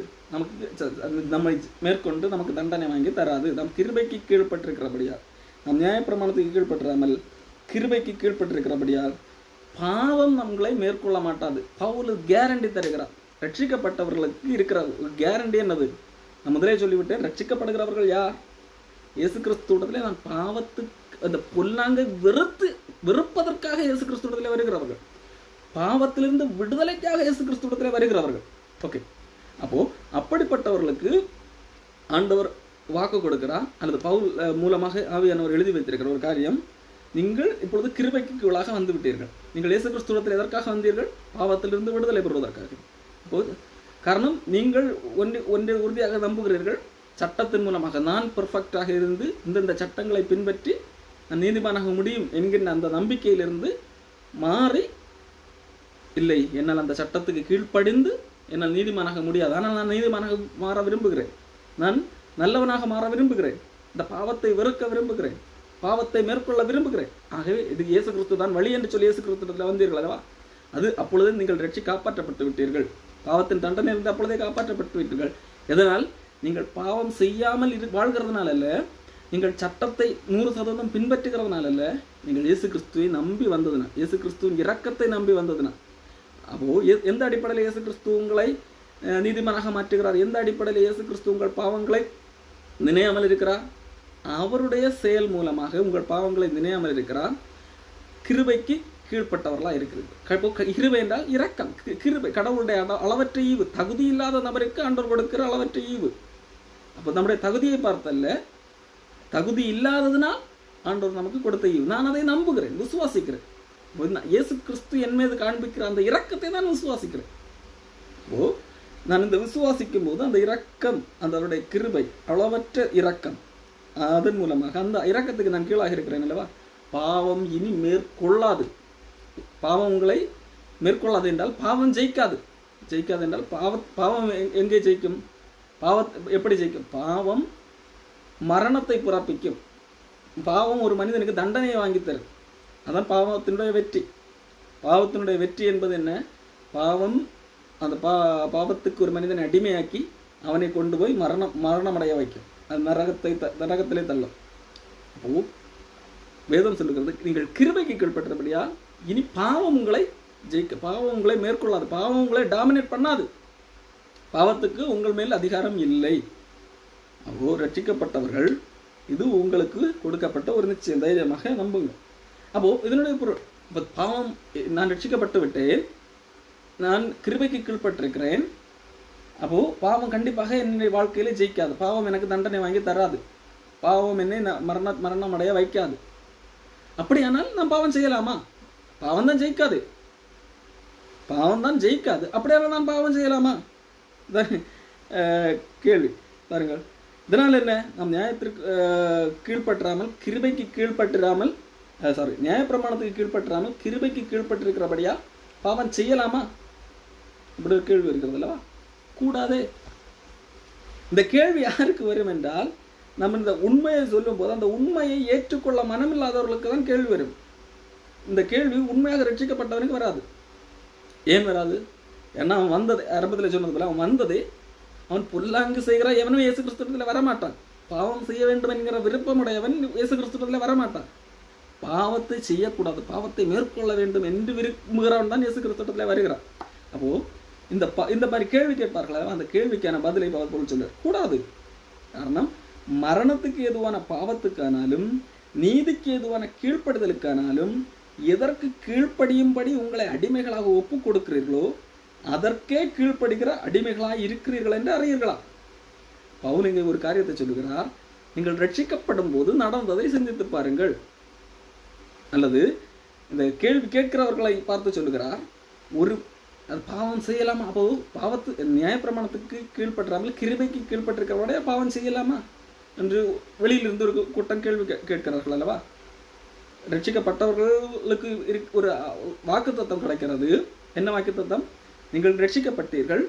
நம்மை மேற்கொண்டு நமக்கு தண்டனை வாங்கி தராது. நாம் கிருபைக்கு கீழ்பட்டிருக்கிறபடியால், நாம் நியாயப்பிரமாணத்துக்கு கீழ்பற்றாமல் கிருபைக்கு கீழ்பட்டிருக்கிறபடியால் பாவம் நம்மளை மேற்கொள்ள மாட்டாது. பவுல் கேரண்டி தருகிறார். ரட்சிக்கப்பட்டவர்களுக்கு இருக்கிற ஒரு கேரண்டி என்னது? நான் முதலே சொல்லிவிட்டேன். ரட்சிக்கப்படுகிறவர்கள் யார்? இயேசு கிறிஸ்துவிடத்திலே நான் பாவத்துக்கு அந்த பொல்லாங்கை வெறுப்பதற்காக இயேசு கிறிஸ்துவிடத்திலே வருகிறவர்கள், பாவத்திலிருந்து விடுதலைக்காக இயேசு கிறிஸ்துவிடத்திலே வருகிறவர்கள். ஓகே, அப்போ அப்படிப்பட்டவர்களுக்கு ஆண்டவர் வாக்கு கொடுக்கிறார், அல்லது பவுல் மூலமாக ஆவியானவர் எழுதி வைத்திருக்கிற ஒரு காரியம், நீங்கள் இப்பொழுது கிருபைக்கு கீழாக வந்து விட்டீர்கள். நீங்கள் இயேசு கிறிஸ்துவிடத்தில் எதற்காக வந்தீர்கள்? பாவத்திலிருந்து விடுதலை பெறுவதற்காக. காரணம், நீங்கள் ஒன்றை உறுதியாக நம்புகிறீர்கள், சட்டத்தின் மூலமாக நான் பெர்ஃபெக்டாக இருந்து இந்த சட்டங்களை பின்பற்றி நான் நீதிமானாக முடியும் என்கின்ற அந்த நம்பிக்கையிலிருந்து மாறி, இல்லை என்னால் அந்த சட்டத்துக்கு கீழ்ப்படிந்து என்னால் நீதிமானாக முடியாது, ஆனால் நான் நீதிமானாக மாற விரும்புகிறேன், நான் நல்லவனாக மாற விரும்புகிறேன், இந்த பாவத்தை வெறுக்க விரும்புகிறேன், பாவத்தை மேற்கொள்ள விரும்புகிறேன். ஆகவே இது இயேசு கிறிஸ்து தான் வழி என்று சொல்லி இயேசு கிறிஸ்துவிடத்தில் வந்தீர்கள் அல்லவா? அது அப்பொழுது நீங்கள் ரட்சி காப்பாற்றப்பட்டு விட்டீர்கள். பாவத்தின் தண்டனை இருந்து அப்பொழுதே காப்பாற்றப்பட்டு விட்டீர்கள். எதனால்? நீங்கள் பாவம் செய்யாமல் வாழ்கிறதுனால அல்ல, நீங்கள் சட்டத்தை 100% பின்பற்றுகிறதுனால அல்ல, நீங்கள் இயேசு கிறிஸ்துவை நம்பி வந்ததுனால், இயேசு கிறிஸ்துவின் இரக்கத்தை நம்பி வந்ததுனால். அப்போ எந்த அடிப்படையில் இயேசு கிறிஸ்து உங்களை நீதிமானாக மாற்றுகிறார்? எந்த அடிப்படையில் இயேசு கிறிஸ்து உங்கள் பாவங்களை நினையாமல் இருக்கிறார்? அவருடைய செயல் மூலமாக உங்கள் பாவங்களை நினையாமல் இருக்கிறார். கிருபைக்கு கீழ்பட்டவர்களாக இருக்கிறது. கிருபை என்றால் இரக்கம். கிருபை கடவுளுடைய அளவற்ற ஈவு. தகுதி இல்லாத நபருக்கு ஆண்டவர் கொடுக்கிற அளவற்ற ஈவு. அப்போ நம்முடைய தகுதியை பார்த்தல்ல, தகுதி இல்லாததுனால் ஆண்டவர் நமக்கு கொடுத்த ஈவு. நான் அதை நம்புகிறேன், விசுவாசிக்கிறேன். இயேசு கிறிஸ்து என் மீது காண்பிக்கிற அந்த இரக்கத்தை நான் விசுவாசிக்கிறேன். நான் இந்த விசுவாசிக்கும் போது அந்த இரக்கம், அந்த கிருபை, அளவற்ற இரக்கம், அதன் மூலமாக அந்த இரக்கத்துக்கு நான் கீழாக இருக்கிறேன் அல்லவா? பாவம் இனி மேற்கொள்ளாது. பாவம் உங்களை மேற்கொள்ளாது என்றால் பாவம் ஜெயிக்காது. ஜெயிக்காது என்றால் பாவம் எங்கே ஜெயிக்கும்? எப்படி ஜெயிக்கும்? பாவம் மரணத்தை பிறப்பிக்கும். பாவம் ஒரு மனிதனுக்கு தண்டனையை வாங்கி தரும். அதான் பாவத்தினுடைய வெற்றி. பாவத்தினுடைய வெற்றி என்பது என்ன? பாவம் அந்த பாவத்துக்கு ஒரு மனிதனை அடிமையாக்கி அவனை கொண்டு போய் மரணமடைய வைக்கும். அது நரகத்திலே தள்ளும். அப்போ வேதம் சொல்லுகிறது, நீங்கள் கிருபைக்கு கீழ்பட்டபடியா இனி பாவம் உங்களை ஜெயிக்க, பாவம் உங்களை மேற்கொள்ளாது, பாவம் உங்களை டாமினேட் பண்ணாது, பாவத்துக்கு உங்கள் மேல் அதிகாரம் இல்லை. அப்போ ரட்சிக்கப்பட்டவர்கள், இது உங்களுக்கு கொடுக்கப்பட்ட ஒரு நிச்சயம், தைரியமாக நம்புங்க. அப்போ இதனுடைய பொருள், இப்போ பாவம், நான் ரட்சிக்கப்பட்டு விட்டேன், நான் கிருபைக்கு கீழ்பட்டிருக்கிறேன், அப்போ பாவம் கண்டிப்பாக என்னுடைய வாழ்க்கையில ஜெயிக்காது, பாவம் எனக்கு தண்டனை வாங்கி தராது, பாவம் என்னை மரணம் அடைய வைக்காது. அப்படியானால் நான் பாவம் செய்யலாமா? பாவம் தான் ஜெயிக்காது, பாவம் தான் ஜெயிக்காது. அப்படியானால் நான் பாவம் செய்யலாமா? கேள்வி பாருங்கள். இதனால் என்ன? நாம் நியாயத்திற்கு கீழ்பற்றாமல், கிருபைக்கு கீழ்பற்றாமல் நியாயப்பிரமாணத்துக்கு கீழ்ப்பற்றாமல் கிருபைக்கு கீழ்ப்பட்டிருக்கிறபடியா பாவம் செய்யலாமா? இப்படி ஒரு கேள்வி இருக்கிறது அல்லவா? கூடாதே. இந்த கேள்வி யாருக்கு வரும் என்றால், நம்ம இந்த உண்மையை சொல்லும் போது அந்த உண்மையை ஏற்றுக்கொள்ள மனமில்லாதவர்களுக்கு தான் கேள்வி வரும். இந்த கேள்வி உண்மையாக ரட்சிக்கப்பட்டவனுக்கு வராது. ஏன் வராது? ஏன்னா அவன் வந்தது, ஆரம்பத்தில் சொன்னது போல, அவன் வந்தது அவன் பொல்லாங்கு செய்கிற எவனும் இயேசு கிறிஸ்துவத்தில் வரமாட்டான். பாவம் செய்ய வேண்டும் என்கிற விருப்பமுடையவன் இயேசு கிறிஸ்துவத்தில் வரமாட்டான். பாவத்தை செய்யக்கூடாது, பாவத்தை மேற்கொள்ள வேண்டும் என்று விரும்புகிறவன் தான் இயேசு கிறிஸ்துவத்தில் வருகிறான். அப்போ இந்த மாதிரி கேள்வி கேட்பார்களா? அந்த கேள்விக்கான பதிலை பவுல் சொல்றார், கூடாது. காரணம், மரணத்துக்கு ஏதுவான பாவத்துக்கானாலும் நீதிக்கு ஏதுவான கீழ்ப்படுதலுக்கானாலும் எதற்கு கீழ்ப்படியும்படி உங்களை அடிமைகளாக ஒப்பு கொடுக்கிறீர்களோ அதற்கே கீழ்ப்படுகிற அடிமைகளாக இருக்கிறீர்கள் என்று அறியீர்களா? பவுல் இங்கே ஒரு காரியத்தை சொல்லுகிறார், நீங்கள் ரட்சிக்கப்படும் போது நடந்ததை சிந்தித்து பாருங்கள். அல்லது இந்த கேள்வி கேட்கிறவர்களை பார்த்து சொல்லுகிறார், ஒரு அது பாவம் செய்யலாமா? அப்போ நியாயப்பிரமாணத்துக்கு கீழ்ப்பற்றாமல் கிருபைக்கு கீழ்ப்பட்டிருக்கிறவடைய பாவம் செய்யலாமா என்று வெளியிலிருந்து ஒரு கூட்டம் கேள்வி கேட்கிறார்கள் அல்லவா? ரட்சிக்கப்பட்டவர்களுக்கு ஒரு வாக்குத்தத்தம் கிடைக்கிறது. என்ன வாக்குத்தத்தம்? நீங்கள் ரட்சிக்கப்பட்டீர்கள்,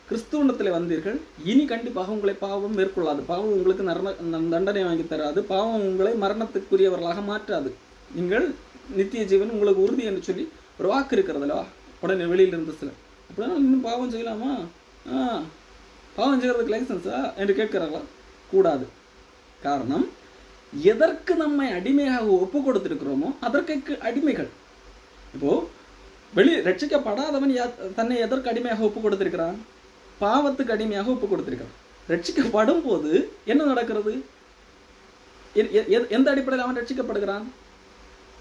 கிறிஸ்துவத்தில் வந்தீர்கள், இனி கண்டிப்பாக உங்களை பாவம் மேற்கொள்ளாது, பாவம் உங்களுக்கு தண்டனை வாங்கி தராது, பாவம் உங்களை மரணத்துக்குரியவர்களாக மாற்றாது, நீங்கள் நித்திய ஜீவன் உங்களுக்கு உறுதி என்று சொல்லி ஒரு வாக்கு இருக்கிறது அல்லவா? உடனே வெளியிலிருந்து சிலர், அப்படின்னா இன்னும் பாவம் செய்யலாமா? பாவம் செய்கிறதுக்கு லைசன்ஸா என்று கேட்கிறார்களா? கூடாது. காரணம், எதற்கு நம்மை அடிமையாக ஒப்பு கொடுத்திருக்கிறோமோ அதற்கு அடிமைகள். இப்போ ரட்சிக்கப்படாதவன் தன்னை எதற்கு அடிமையாக ஒப்பு கொடுத்திருக்கிறான்? பாவத்துக்கு அடிமையாக ஒப்பு கொடுத்திருக்கிறான். ரட்சிக்கப்படும் போது என்ன நடக்கிறது? எந்த அடிப்படையில் அவன் ரட்சிக்கப்படுகிறான்?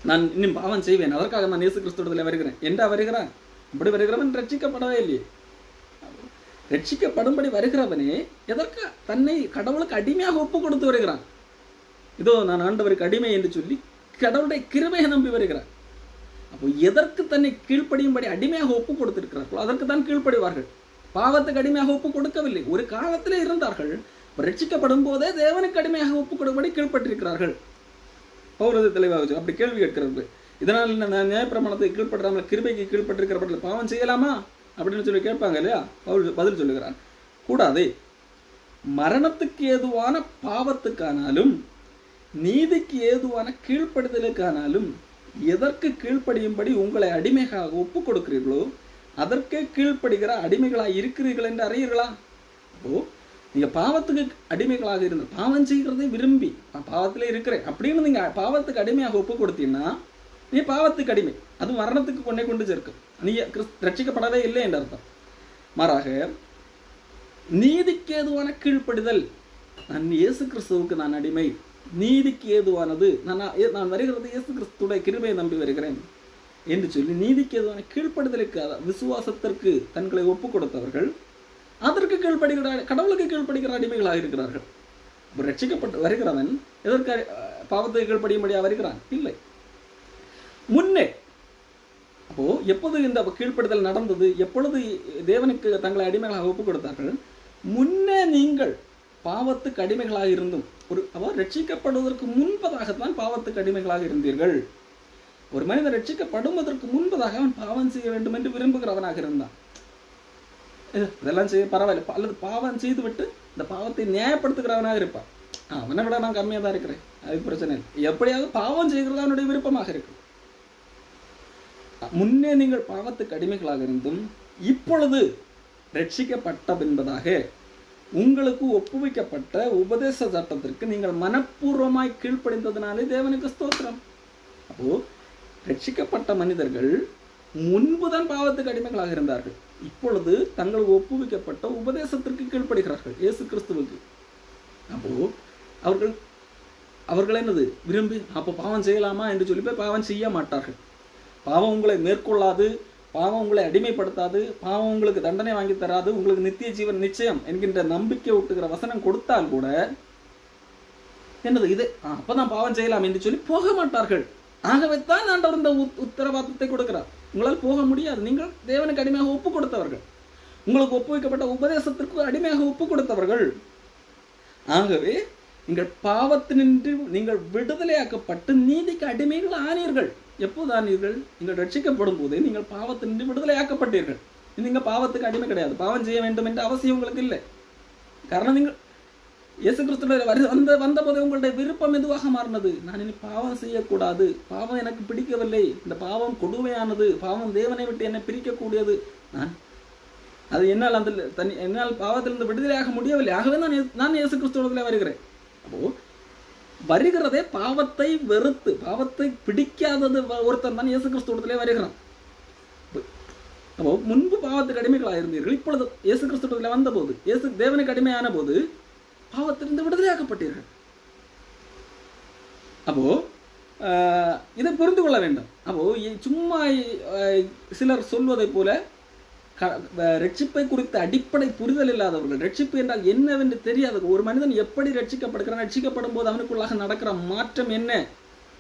நான் இன்னும் பாவம் செய்வேன், அதற்காக நான் இயேசு கிறிஸ்துவிடத்தில் வருகிறேன் என்றா வருகிறான்? இப்படி வருகிறவன் ரட்சிக்கப்படவே இல்லையே. ரட்சிக்கப்படும்படி வருகிறவனே எதற்கு தன்னை கடவுளுக்கு அடிமையாக ஒப்பு கொடுத்து வருகிறான். இதோ நான் ஆண்டவருக்கு அடிமை என்று சொல்லி கடவுளுடைய கிருபையை நம்பி வருகிறான். அப்போ எதற்கு தன்னை கீழ்ப்படியும்படி அடிமையாக ஒப்பு கொடுத்திருக்கிறார்களோ அதற்கு தான் கீழ்ப்படிவார்கள். பாவத்துக்கு அடிமையாக ஒப்பு கொடுக்கவில்லை. ஒரு காலத்திலே இருந்தார்கள், ரட்சிக்கப்படும் போதே தேவனுக்கு அடிமையாக ஒப்பு கொடுக்கும்படி கீழ்ப்பட்டிருக்கிறார்கள். பவுல் தெளிவாக அப்படி கேள்வி கேட்கிறது, இதனால் நியாயப்பிரமாணத்தை கீழ்ப்படுறாமல் கிருபைக்கு கீழ்ப்பட்டிருக்கிறவர்கள் பாவம் செய்யலாமா அப்படின்னு சொல்லி கேட்பாங்க இல்லையா? பவுல் பதில் சொல்லுகிறான், கூடாதே. மரணத்துக்கு ஏதுவான பாவத்துக்கானாலும் நீதிக்கு ஏதுவான கீழ்ப்படுதலுக்கானாலும் எதற்கு கீழ்ப்படியும்படி உங்களை அடிமையாக ஒப்பு கொடுக்கிறீர்களோ அதற்கே கீழ்ப்படுகிற அடிமைகளாக இருக்கிறீர்கள் என்று அறியீர்களா? அப்போ நீங்க பாவத்துக்கு அடிமைகளாக இருந்த, பாவம் செய்கிறதை விரும்பி பாவத்திலே இருக்கிறேன் அப்படின்னு நீங்க பாவத்துக்கு அடிமையாக ஒப்பு கொடுத்தீங்கன்னா நீ பாவத்துக்கு அடிமை. அது மரணத்துக்கு கொண்டு சேர்க்கும். நீ ரட்சிக்கப்படவே இல்லை என்ற அர்த்தம். மாறாக நீதிக்கு ஏதுவான கீழ்ப்படிதல், நான் இயேசு கிறிஸ்துவுக்கு நான் அடிமை, நீதிக்கு ஏதுவானது நான் வருகிறது இயேசு கிறிஸ்துடைய கிருபையை நம்பி வருகிறேன் என்று சொல்லி நீதிக்கு ஏதுவான கீழ்ப்படுதலுக்கு விசுவாசத்திற்கு தங்களை ஒப்பு கொடுத்தவர்கள் அதற்கு கீழ்ப்படுகிற, கடவுளுக்கு கீழ்ப்படுகிற அடிமைகளாக இருக்கிறார்கள். ரட்சிக்கப்பட்டு வருகிறவன் எதற்கு பாவத்தை கீழ்ப்படியும்படியாக வருகிறான்? இல்லை. முன்னே அப்போ எப்போது இந்த கீழ்ப்படுதல் நடந்தது? எப்பொழுது தேவனுக்கு தங்களை அடிமைகளாக ஒப்பு கொடுத்தார்கள்? முன்னே நீங்கள் பாவத்துக்கு அடிமைகளாக இருந்தும், அவர் ரட்சிக்கப்படுவதற்கு முன்பதாகத்தான் பாவத்துக்கு அடிமைகளாக இருந்தீர்கள். ஒரு மனிதன் ரட்சிக்கப்படுவதற்கு முன்பதாக அவன் பாவம் செய்ய வேண்டும் என்று விரும்புகிறவனாக இருந்தான். இதெல்லாம் செய்ய பரவாயில்ல, அல்லது பாவம் செய்து விட்டு இந்த பாவத்தை நியாயப்படுத்துகிறவனாக இருப்பான். அவனை விட நான் கம்மியாக தான் இருக்கிறேன், அது பிரச்சனை இல்லை, எப்படியாவது பாவம் செய்கிறது அவனுடைய விருப்பமாக இருக்கு. முன்னே நீங்கள் பாவத்துக்கு அடிமைகளாக இருந்தும் இப்பொழுது ரட்சிக்கப்பட்ட என்பதாக உங்களுக்கு ஒப்புவிக்கப்பட்ட உபதேச சட்டத்திற்கு நீங்கள் மனப்பூர்வமாய் கீழ்ப்படிந்ததினாலே தேவனுக்கு ஸ்தோத்திரம். அப்போ ரட்சிக்கப்பட்ட மனிதர்கள் முன்புதான் பாவத்துக்கு அடிமைகளாக இருந்தார்கள். இப்பொழுது தங்களுக்கு ஒப்புவிக்கப்பட்ட உபதேசத்திற்கு கீழ்ப்படுகிறார்கள், இயேசு கிறிஸ்துவுக்கு. அப்போ அவர்கள் என்னது விரும்பி அப்போ பாவம் செய்யலாமா என்று சொல்லி போய் பாவம் செய்ய மாட்டார்கள். பாவம் உங்களை மேற்கொள்ளாது, பாவம் உங்களை அடிமைப்படுத்தாது, பாவம் உங்களுக்கு தண்டனை வாங்கி தராது, உங்களுக்கு நித்திய ஜீவன் நிச்சயம் என்கின்ற நம்பிக்கை ஊட்டுகிற வசனம் கொடுத்தால் கூட என்னது இது அப்பதான் பாவம் செய்யலாம் என்று சொல்லி போக மாட்டார்கள். ஆகவேத்தான் ஆண்டவர் இந்த உத்தரவாதத்தை கொடுக்கிறார். உங்களால் போக முடியாது, நீங்கள் தேவனுக்கு அடிமையாக ஒப்பு கொடுத்தவர்கள், உங்களுக்கு ஒப்புவிக்கப்பட்ட உபதேசத்திற்கு அடிமையாக ஒப்பு கொடுத்தவர்கள். ஆகவே நீங்கள் பாவத்தினின்று நீங்கள் விடுதலையாக்கப்பட்டு நீதிக்கு அடிமைகள் ஆனீர்கள். எப்போது ஆனீர்கள்? நீங்கள் ரட்சிக்கப்படும் போதே நீங்கள் பாவத்தினின்று விடுதலையாக்கப்பட்டீர்கள். நீங்கள் பாவத்துக்கு அடிமை கிடையாது. பாவம் செய்ய வேண்டும் என்ற அவசியம் உங்களுக்கு இல்லை. காரணம் நீங்கள் இயேசு கிறிஸ்துவ வந்த போதே உங்களுடைய விருப்பம் எதுவாக மாறினது? நான் இனி பாவம் செய்யக்கூடாது, பாவம் எனக்கு பிடிக்கவில்லை, இந்த பாவம் கொடுமையானது, பாவம் தேவனை விட்டு என்னை பிரிக்கக்கூடியது, அது என்னால் என்னால் பாவத்திலிருந்து விடுதலையாக முடியவில்லை, ஆகவே நான் இயேசு கிறிஸ்துவத்தில் வருகிறேன். அப்போ வருகிறதே பாவத்தை வெறுத்து, பாவத்தை பிடிக்காதது ஒருத்தன் தான் இயேசு கிறிஸ்துவத்திலே வருகிறான். அப்போ முன்பு பாவத்துக்கு அடிமைகளாக இருந்தீர்கள், இப்பொழுது இயேசு கிறிஸ்துவத்தில் வந்தபோது, இயேசு தேவனுக்கு அடிமையான போது பாவத்திலிருந்து விடுதலையாக்கப்பட்டீர்கள். அப்போ இதை புரிந்து கொள்ள வேண்டும். அப்போ சும்மா சிலர் சொல்வதை போல ரட்சிப்பை குறித்த அடிப்படை புரிதல் இல்லாதவர்கள், ரட்சிப்பு என்றால் என்னவென்று தெரியாத ஒரு மனிதன் எப்படி ரட்சிக்கப்படுகிறான், ரட்சிக்கப்படும் போது அவனுக்குள்ளாக நடக்கிற மாற்றம் என்ன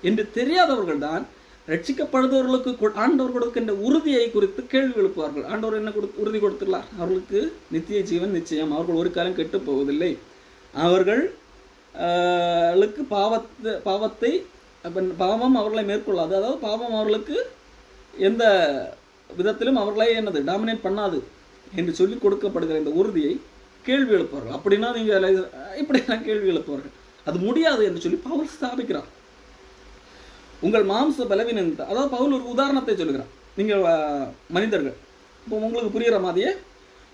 என்று தெரியாதவர்கள் தான் ரட்சிக்கப்படுபவர்களுக்கு ஆண்டவர் கொடுக்கின்ற உறுதியை குறித்து கேள்வி எழுப்புவார்கள். ஆண்டவர் என்ன உறுதி கொடுத்துள்ளார்? அவர்களுக்கு நித்திய ஜீவன் நிச்சயம், அவர்கள் ஒரு காலம் கெட்டு போவதில்லை, அவர்களுக்கு பாவத்தை பாவம் அவர்களை மேற்கொள்ளாது, அதாவது பாவம் அவர்களுக்கு எந்த விதத்திலும் அவர்களை டாமினேட் பண்ணாது என்று சொல்லி கொடுக்கப்படுகிற இந்த உறுதியை கேள்வி எழுப்புவார்கள். அப்படின்னா நீங்கள் இப்படியெல்லாம் கேள்வி எழுப்புவார்கள். அது முடியாது என்று சொல்லி பவுல் ஸ்தாபிக்கிறார். உங்கள் மாம்ச பலவீனம், அதாவது பவுல் ஒரு உதாரணத்தை சொல்லுகிறார். நீங்கள் மனிதர்கள், இப்போ உங்களுக்கு புரிகிற மாதிரியே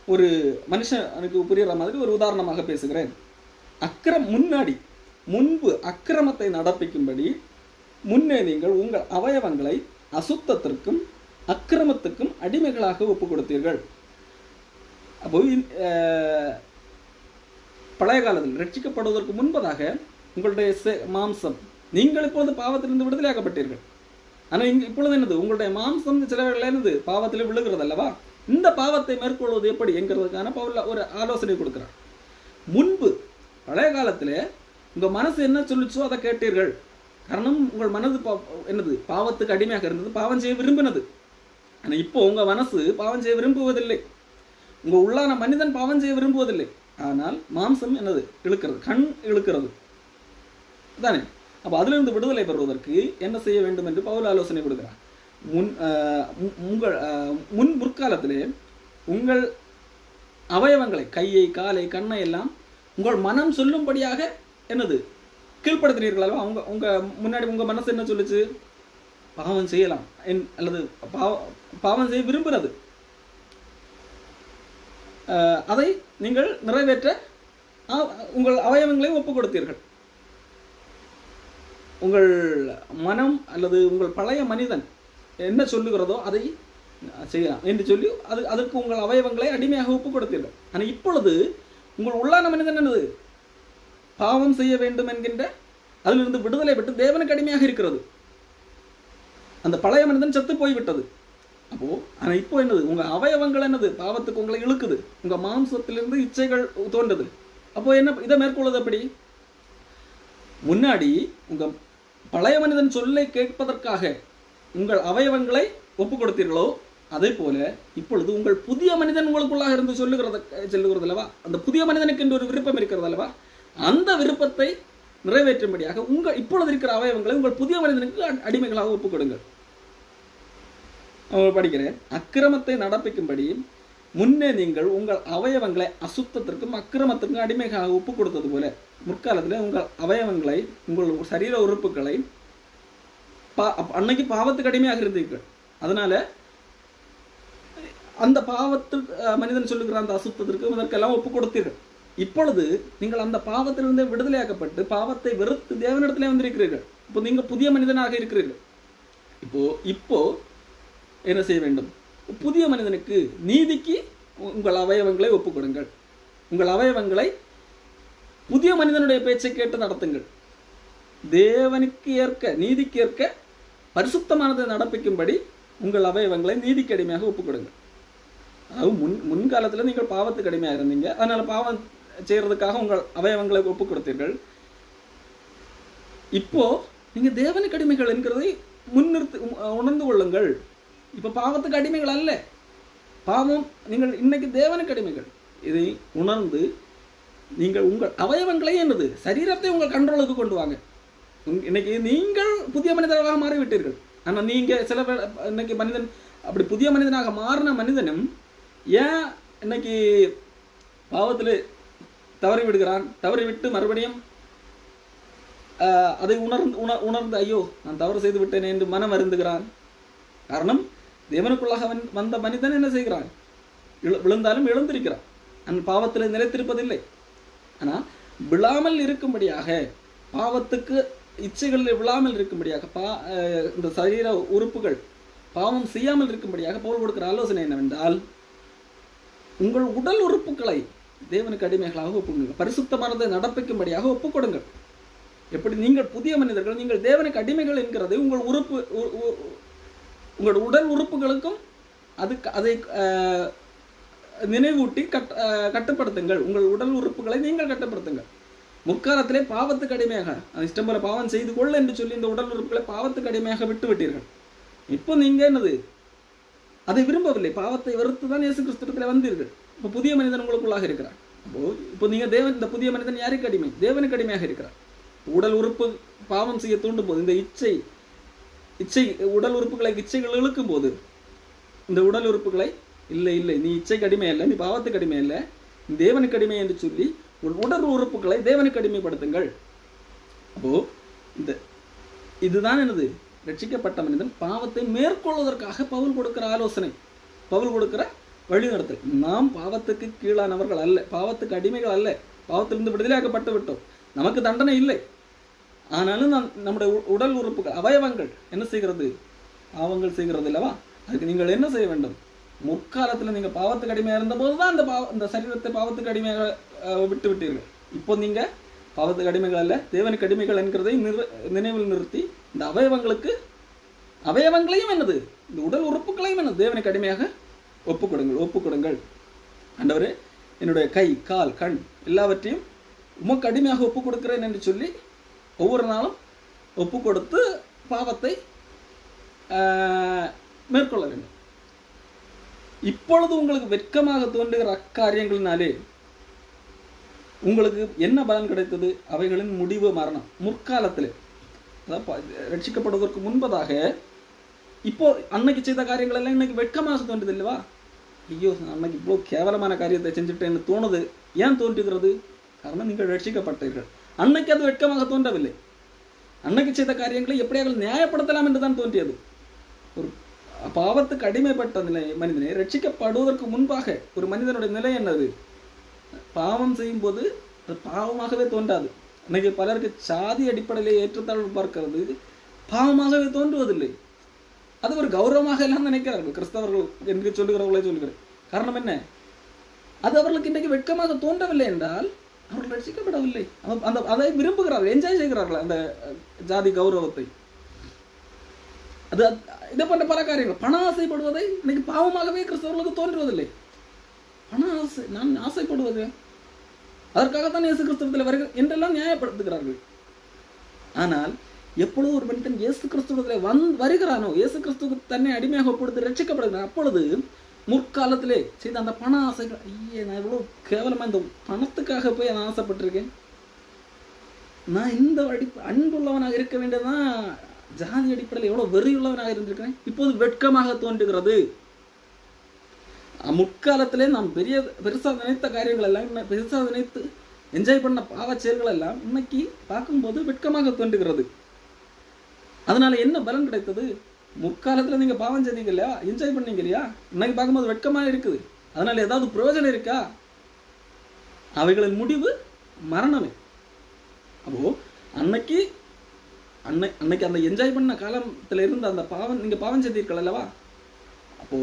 ஒரு மனுஷனுக்கு புரிகிற மாதிரி ஒரு உதாரணமாக பேசுகிறேன். முன்பு அக்கிரமத்தை நடப்பிக்கும்படி முன்னே நீங்கள் உங்கள் அவயவங்களை அசுத்தத்திற்கும் அக்கிரமத்துக்கும் அடிமைகளாக ஒப்பு கொடுத்தீர்கள். அப்போ பழைய காலத்தில் ரட்சிக்கப்படுவதற்கு முன்பதாக உங்களுடைய மாம்சம், நீங்கள் இப்பொழுது பாவத்திலிருந்து விடுதலையாக்கப்பட்டீர்கள். ஆனால் இப்பொழுது என்னது? உங்களுடைய மாம்சம் சில வேளையில் பாவத்தில் விழுகிறது அல்லவா? இந்த பாவத்தை மேற்கொள்வது எப்படி என்கிறதுக்கான பவுல் ஒரு ஆலோசனை கொடுக்கிறார். முன்பு பழைய காலத்தில் உங்கள் மனசு என்ன சொல்லிச்சோ அதை கேட்டீர்கள். காரணம் உங்கள் மனது பாவத்துக்கு அடிமையாக இருந்தது, பாவம் செய்ய விரும்பினது. ஆனால் இப்போ உங்கள் மனசு பாவம் செய்ய விரும்புவதில்லை, உங்கள் உள்ளான மனிதன் பாவம் செய்ய விரும்புவதில்லை. ஆனால் மாம்சம் என்னது? இழுக்கிறது, கண் இழுக்கிறது தானே. அப்போ அதிலிருந்து விடுதலை பெறுவதற்கு என்ன செய்ய வேண்டும் என்று பவுல் ஆலோசனை கொடுக்கிறார். முன் முற்காலத்திலே உங்கள் அவயவங்களை, கையை, காலை, கண்ணை எல்லாம் உங்கள் மனம் சொல்லும்படியாக என்னது கீழ்ப்படுத்தினீர்கள் அல்லவா? உங்கள் முன்னாடி உங்கள் மனசு என்ன சொல்லுச்சு? பாவம் செய்யலாம் அல்லது பாவம் செய்ய விரும்புகிறது. அதை நீங்கள் நிறைவேற்ற உங்கள் அவயவங்களை ஒப்புக் கொடுத்தீர்கள். உங்கள் மனம் அல்லது உங்கள் பழைய மனிதன் என்ன சொல்லுகிறதோ அதை செய்யலாம் என்று சொல்லி அதற்கு உங்கள் அவயவங்களை அடிமையாக ஒப்புக் கொடுத்தீர்கள். ஆனால் இப்பொழுது உங்கள் உள்ளான மனிதன் என்னது? பாவம் செய்ய வேண்டும் என்கின்ற அதிலிருந்து விடுதலை பெற்று தேவனுக்கு அடிமையாக இருக்கிறது. அந்த பழைய மனிதன் செத்து போய்விட்டது. அப்போ ஆனால் இப்போ என்னது? உங்கள் அவயவங்கள் என்னது? பாவத்துக்கு உங்களை இழுக்குது, உங்கள் மாம்சத்திலிருந்து இச்சைகள் தோன்றுது. அப்போ என்ன இதை மேற்கொள்வது எப்படி? முன்னாடி உங்கள் பழைய மனிதன் சொல்லை கேட்பதற்காக உங்கள் அவயவங்களை ஒப்பு கொடுத்தீர்களோ அதே போல இப்பொழுது உங்கள் புதிய மனிதன் உங்களுக்குள்ளாக இருந்து சொல்லுகிறது அல்லவா? அந்த புதிய மனிதனுக்கு என்று ஒரு விருப்பம் இருக்கிறது அல்லவா? அந்த விருப்பத்தை நிறைவேற்றும்படியாக இப்பொழுது இருக்கிற அவயவங்களை உங்கள் புதிய மனிதனுக்கு அடிமைகளாக ஒப்புக் கொடுங்கள். படிக்கிறேன். அக்கிரமத்தை நடப்பிக்கும்படி முன்னே நீங்கள் உங்கள் அவயவங்களை அசுத்தத்திற்கும் அக்கிரமத்திற்கும் அடிமைகளாக ஒப்புக் கொடுத்தது போல முற்காலத்தில் உங்கள் அவயவங்களை, உங்கள் சரீர உறுப்புகளை அன்னைக்கு பாவத்துக்கு அடிமையாக இருந்தீர்கள். அதனால அந்த பாவத்துக்கு மனிதன் சொல்லுகிற அந்த அசுத்தத்திற்கு இதற்கெல்லாம் ஒப்புக் கொடுத்தீர்கள். இப்பொழுது நீங்கள் அந்த பாவத்திலிருந்து விடுதலையாக்கப்பட்டு பாவத்தை வெறுத்து தேவனிடத்திலே வந்திருக்கிறீர்கள். இப்போ நீங்கள் புதிய மனிதனாக இருக்கிறீர்கள். இப்போ என்ன செய்ய வேண்டும்? புதிய மனிதனுக்கு நீதிக்கு உங்கள் அவயவங்களை ஒப்புக் கொடுங்கள். உங்கள் அவயவங்களை புதிய மனிதனுடைய பேச்சை கேட்டு நடத்துங்கள். தேவனுக்கு ஏற்க, நீதிக்கு ஏற்க பரிசுத்தமானதை நடப்பிக்கும்படி உங்கள் அவயவங்களை நீதிக்கு அடிமையாக ஒப்புக் கொடுங்கள். அதாவது முன்காலத்தில் நீங்கள் பாவத்துக்கு அடிமையாக இருந்தீங்க, அதனால பாவம் செய்யறதுக்காக உங்கள் அவயவங்களை ஒப்புக் கொடுத்தீர்கள். இப்போ நீங்க தேவனுக்கு அடிமைகள் என்கிறதை முன்னிறுத்தி உணர்ந்து கொள்ளுங்கள். இப்ப பாவத்துக்கு அடிமைகள் அல்ல, பாவம் நீங்கள் இன்னைக்கு தேவனுக்கு அடிமைகள். இதை உணர்ந்து நீங்கள் உங்கள் அவயவங்களே என்னது சரீரத்தை உங்கள் கண்ட்ரோலுக்கு கொண்டு வாங்க. இன்னைக்கு நீங்கள் புதிய மனிதர்களாக மாறிவிட்டீர்கள். ஆனால் நீங்கள் சில இன்னைக்கு மனிதன் அப்படி புதிய மனிதனாக மாறின மனிதனும் ஏன் இன்னைக்கு பாவத்தில் தவறி விடுகிறான்? தவறி விட்டு மறுபடியும் அதை உணர்ந்து ஐயோ நான் தவறு செய்து விட்டேன் என்று மனம் வருந்துகிறான். காரணம், தேவனுக்குள்ளாக வந்த மனிதன் என்ன செய்கிறான்? விழுந்தாலும் எழுந்திருக்கிறான். அந்த பாவத்தில் நிலைத்திருப்பதில்லை. ஆனால் விழாமல் இருக்கும்படியாக, பாவத்துக்கு இச்சைகளில் விழாமல் இருக்கும்படியாக, இந்த சரீர உறுப்புகள் பாவம் செய்யாமல் இருக்கும்படியாக பவுல் கொடுக்கிற ஆலோசனை என்னவென்றால், உங்கள் உடல் உறுப்புகளை தேவனுக்கு அடிமைகளாக ஒப்புக்கொடுங்கள், பரிசுத்தமானதை நடப்பிக்கும்படியாக ஒப்புக்கொடுங்கள். எப்படி நீங்கள் புதிய மனிதர்கள், நீங்கள் தேவனுக்கு அடிமைகள் என்கிறது உங்கள் உடல் உறுப்புகளுக்கும் அதை நினைவூட்டி கட்டுப்படுத்துங்கள். உங்கள் உடல் உறுப்புகளை நீங்கள் கட்டுப்படுத்துங்கள். முற்காலத்திலே பாவத்துக்கு அடிமையாக, இஷ்டம் போல பாவம் செய்து கொள்ள என்று சொல்லி இந்த உடல் உறுப்புகளை பாவத்துக்கு அடிமையாக விட்டு விட்டீர்கள். இப்போ நீங்க என்னது அதை விரும்பவில்லை, பாவத்தை வெறுத்து தான் இயேசு கிறிஸ்துவிடத்தில் வந்தீர்கள். இப்போ புதிய மனிதன் உங்களுக்குள்ளாக இருக்கிறார். இப்போ நீங்க இந்த புதிய மனிதன் யாருக்கு அடிமை? தேவனுக்கு அடிமையாக இருக்கிறார். உடல் உறுப்பு பாவம் செய்ய தூண்டும் போது, இந்த இச்சை உடல் உறுப்புகளை இச்சைகள் இழுக்கும் போது, இந்த உடல் உறுப்புகளை இல்லை நீ இச்சைக்கு அடிமை அல்ல, நீ பாவத்துக்கு அடிமை அல்ல, நீ தேவனுக்கு அடிமை என்று சொல்லி உடல் உறுப்புகளை தேவனுக்கு அடிமைப்படுத்துங்கள். அப்போ இதுதான் என்னது? ரட்சிக்கப்பட்ட மனிதன் பாவத்தை மேற்கொள்வதற்காக பவுல் கொடுக்கிற ஆலோசனை, பவுல் கொடுக்கிற வழிநடத்தல். நாம் பாவத்துக்கு கீழானவர்கள் அல்ல, பாவத்துக்கு அடிமைகள் அல்ல, பாவத்திலிருந்து விடுதலையாக்கப்பட்டு விட்டோம், நமக்கு தண்டனை இல்லை. ஆனாலும் நம்முடைய உடல் உறுப்புகள் அவயவங்கள் என்ன செய்கிறது? பாவங்கள் செய்கிறது இல்லவா? அதுக்கு நீங்கள் என்ன செய்ய வேண்டும்? முற்காலத்தில் நீங்கள் பாவத்துக்கு அடிமையாக இருந்தபோது தான் இந்த சரீரத்தை பாவத்துக்கு அடிமையாக விட்டு விட்டீர்கள். இப்போ நீங்கள் பாவத்துக்கு அடிமைகள் அல்ல, தேவனுக்கு அடிமைகள் என்கிறதை நினைவில் நிறுத்தி இந்த அவயவங்களையும் என்னது, இந்த உடல் உறுப்புகளையும் என்னது, தேவனுக்கு அடிமையாக ஒப்புக்கொடுங்கள். ஆண்டவரே, என்னுடைய கை, கால், கண் எல்லாவற்றையும் உமக்கு அடிமையாக ஒப்புக் கொடுக்கிறேன் என்று சொல்லி ஒவ்வொரு நாளும் ஒப்பு கொடுத்து பாவத்தை மேற்கொள்ள வேண்டும். இப்பொழுது உங்களுக்கு வெட்கமாக தோன்றுகிற அக்காரியங்களினாலே உங்களுக்கு என்ன பலன் கிடைத்தது? அவைகளின் முடிவு மரணம். முற்காலத்தில், ரட்சிக்கப்படுவதற்கு முன்பதாக, இப்போ அன்னைக்கு செய்த காரியங்கள் எல்லாம் இன்னைக்கு வெட்கமாக தோன்றுது இல்லவா? ஐயோ, அன்னைக்கு இவ்வளோ கேவலமான காரியத்தை செஞ்சுட்டேன்னு தோணுது. ஏன் தோன்றுகிறது? காரணம், நீங்கள் ரட்சிக்கப்பட்டீர்கள். அன்னைக்கு அது வெட்கமாக தோன்றவில்லை. அன்னைக்கு செய்த காரியங்களை எப்படியாக நியாயப்படுத்தலாம் என்று தான் தோன்றியது. ஒரு பாவத்துக்கு அடிமைப்பட்ட நிலை மனிதனை ரட்சிக்கப்படுவதற்கு முன்பாக ஒரு மனிதனுடைய நிலை என்னது? பாவம் செய்யும் போது அது பாவமாகவே தோன்றாது. இன்னைக்கு பலருக்கு சாதி அடிப்படையில் ஏற்றத்தாழ்வு பார்க்கிறது பாவமாகவே தோன்றுவதில்லை. அது ஒரு கௌரவமாக எல்லாம் நினைக்கிறார்கள் கிறிஸ்தவர்கள் என்று சொல்லுகிறவர்களே சொல்லுகிறேன். காரணம் என்ன? அது அவர்களுக்கு இன்றைக்கு வெட்கமாக தோன்றவில்லை என்றால் அவர்கள் ரட்சிக்கப்படவில்லை. அதை விரும்புகிறார்கள், என்ஜாய் செய்கிறார்கள் அந்த ஜாதி கௌரவத்தை. அது இதை போன்ற பல காரியங்கள். பண ஆசைப்படுவதை இன்னைக்கு பாவமாகவே கிறிஸ்தவர்களுக்கு தோன்றுவதில்லை. பண ஆசை, நான் ஆசைப்படுவது அதற்காகத்தான் இயேசு கிறிஸ்துவத்தில் வருகிறேன் என்றெல்லாம் நியாயப்படுத்துகிறார்கள். ஆனால் எப்பொழுது ஒரு மனிதன் இயேசு கிறிஸ்துவத்தில் வருகிறானோ, இயேசு கிறிஸ்துவுக்கு தன்னை அடிமையாக ஒப்படுத்து ரட்சிக்கப்படுகிறான், அப்பொழுது முற்காலத்திலே செய்த அந்த பண ஆசைகள், ஐயே நான் இவ்வளோ கேவலமாக இந்த பணத்துக்காக போய் நான் ஆசைப்பட்டிருக்கேன், நான் இந்த அன்புள்ளவனாக இருக்க வேண்டியதான், ஜாதி அடிப்படையில் எவ்வளோ வெறியுள்ளவனாக இருந்திருக்கிறேன், இப்போது வெட்கமாக தோன்றுகிறது. முற்காலத்திலே நாம் பெருசாக நினைத்த காரியங்கள் எல்லாம், பெருசாக நினைத்து என்ஜாய் பண்ண பாவ செயல்கள் எல்லாம் இன்னைக்கு பார்க்கும்போது வெட்கமாக தோன்றுகிறது. அதனால என்ன பலன் கிடைத்தது? முற்காலத்தில் நீங்கள் பாவம் செய்தீங்க இல்லையா, என்ஜாய் பண்ணீங்க இல்லையா, இன்னைக்கு பார்க்கும்போது வெட்கமாக இருக்குது. அதனால ஏதாவது பிரயோஜனம் இருக்கா? அவைகளின் முடிவு மரணமே. அப்போ அன்னைக்கு அந்த என்ஜாய் பண்ண காலத்தில் இருந்த அந்த பாவம், நீங்கள் பாவம் செய்தீர்கள் அல்லவா, அப்போ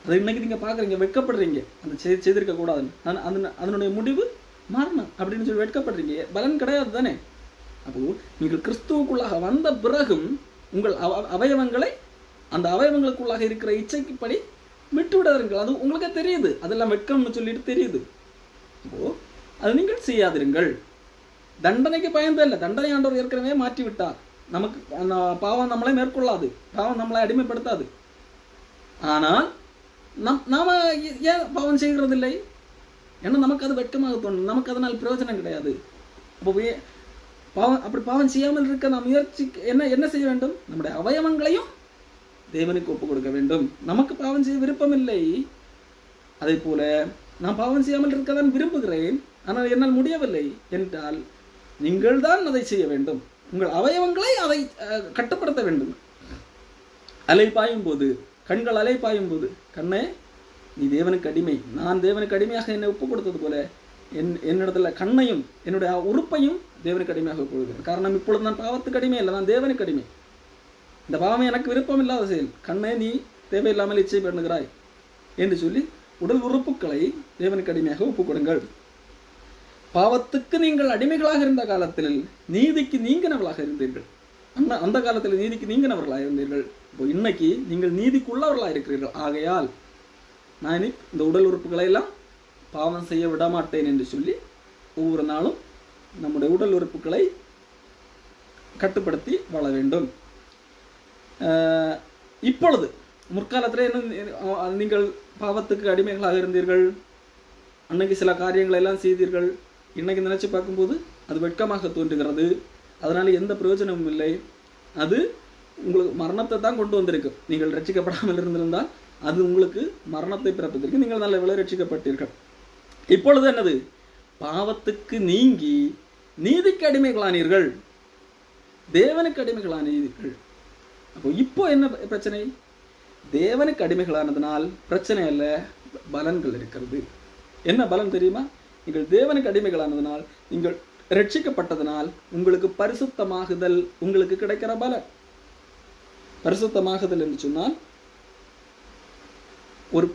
அதை இன்னைக்கு நீங்கள் பார்க்குறீங்க, வெட்கப்படுறீங்க, அந்த செய்திருக்க கூடாதுன்னு. அதனுடைய முடிவு மரணம் அப்படின்னு சொல்லி வெட்கப்படுறீங்க, பலன் கிடையாது தானே. அப்போ நீங்கள் கிறிஸ்துவுக்குள்ளாக வந்த பிறகும் உங்கள் அவயவங்களை அந்த அவயவங்களுக்குள்ளாக இருக்கிற இச்சைக்குப்படி விட்டு விடாதீர்கள். அது உங்களுக்கே தெரியுது, அதெல்லாம் வெட்கம்னு சொல்லிட்டு தெரியுது. அப்போ அது நீங்கள் செய்யாதிருங்கள். தண்டனைக்கு பயந்தே இல்லை, தண்டனை ஆண்டவர் ஏற்கனவே மாற்றி விட்டார். நமக்கு பாவம் நம்மளை மேற்கொள்ளாது, பாவம் நம்மளை அடிமைப்படுத்தாது. ஆனால் நாம ஏன் பாவம் செய்கிறதில்லை? ஏன்னா நமக்கு அது வெட்கமாக தோணும், நமக்கு அதனால் பிரயோஜனம் கிடையாது. அப்போ பாவம் அப்படி பாவம் செய்யாமல் இருக்க நாம் முயற்சி என்ன செய்ய வேண்டும்? நம்முடைய அவயவங்களையும் தேவனுக்கு ஒப்பு கொடுக்க வேண்டும். நமக்கு பாவம் செய்ய விருப்பமில்லை, அதே போல நான் பாவம் செய்யாமல் இருக்க தான் விரும்புகிறேன், ஆனால் என்னால் முடியவில்லை என்றால் நீங்கள் தான் அதை செய்ய வேண்டும். உங்கள் அவயவங்களை அதை கட்டுப்படுத்த வேண்டும். அலை பாயும் போது, கண்கள் அலை பாயும் போது, கண்ணே நீ தேவனுக்கு அடிமை, நான் தேவனுக்கு அடிமையாக என்னை ஒப்பு கொடுத்தது போல என்னிடத்துல கண்ணையும் என்னுடைய உறுப்பையும் தேவனுக்கு அடிமையாக ஒப்பு கொடுக்கிறேன். காரணம் இப்பொழுது நான் பாவத்துக்கு அடிமை இல்லை, நான் தேவனுக்கு அடிமை. இந்த பாவம் எனக்கு விருப்பம் இல்லாத செயல், கண்ணே நீ தேவையில்லாமல் இச்சை பண்ணுகிறாய் என்று சொல்லி உடல் உறுப்புகளை தேவனுக்கு அடிமையாக ஒப்புக் கொடுங்கள். பாவத்துக்கு நீங்கள் அடிமைகளாக இருந்த காலத்தில் நீதிக்கு நீங்கினவர்களாக இருந்தீர்கள். அந்த காலத்தில் நீதிக்கு நீங்கினவர்களாக இருந்தீர்கள். இப்போ இன்னைக்கு நீங்கள் நீதிக்குள்ளவர்களாக இருக்கிறீர்கள். ஆகையால் நான் இந்த உடல் உறுப்புகளை எல்லாம் பாவம் செய்ய விட மாட்டேன் என்று சொல்லி ஒவ்வொரு நாளும் நம்முடைய உடல் உறுப்புகளை கட்டுப்படுத்தி வாழ வேண்டும். இப்பொழுது முற்காலத்தில் என்ன, நீங்கள் பாவத்துக்கு அடிமைகளாக இருந்தீர்கள், அன்னைக்கு சில காரியங்களை எல்லாம் செய்தீர்கள். இன்னைக்கு நினைச்சு பார்க்கும்போது அது வெட்கமாக தோன்றுகிறது. அதனால எந்த பிரயோஜனமும் இல்லை. அது உங்களுக்கு மரணத்தை தான் கொண்டு வந்திருக்கு. நீங்கள் ரட்சிக்கப்படாமல் இருந்திருந்தால் அது உங்களுக்கு மரணத்தை பிறப்பதற்கு நீங்கள் நல்ல விலை ரட்சிக்கப்பட்டீர்கள். இப்பொழுது என்னது? பாவத்துக்கு நீங்கி நீதிக்கு அடிமைகளானீர்கள், தேவனுக்கு அடிமைகளானீர்கள். அப்போ இப்போ என்ன பிரச்சனை? தேவனுக்கு அடிமைகளானதுனால் பிரச்சனை அல்ல, பலன்கள் இருக்கிறது. என்ன பலன் தெரியுமா? நீங்கள் தேவனுக்கு அடிமைகளானதுனால், நீங்கள் ரட்சிக்கப்பட்டதனால் உங்களுக்கு பரிசுத்தமாகுதல் உங்களுக்கு கிடைக்கிற பலன். பரிசுத்தமாகுதல் என்று சொன்னால் ஒரு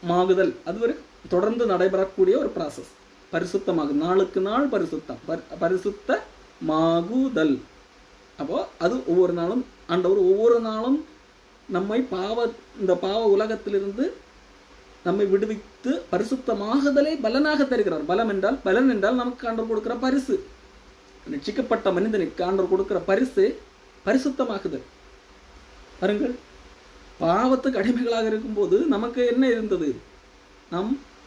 மாகுதல், அது ஒரு தொடர்ந்து நடைபெறக்கூடிய ஒரு ப்ராசஸ். பரிசுத்தமாக நாளுக்கு நாள் பரிசுத்தமாகுதல். அப்போ அது ஒவ்வொரு நாளும் ஆண்டவர் ஒவ்வொரு நாளும் நம்மை இந்த பாவ உலகத்திலிருந்து நம்மை விடுவித்து பரிசுத்தமாகுதலை பலனாக தருகிறார். பலன் என்றால் நமக்கு ஆண்டவர் கொடுக்கிற பரிசு. ரட்சிக்கப்பட்ட மனிதனுக்கு ஆண்டவர் கொடுக்கிற பரிசு பரிசுத்தமாகுதல். பாருங்கள், பாவத்துக்கு அடிமைகளாக இருக்கும்போது நமக்கு என்ன இருந்தது?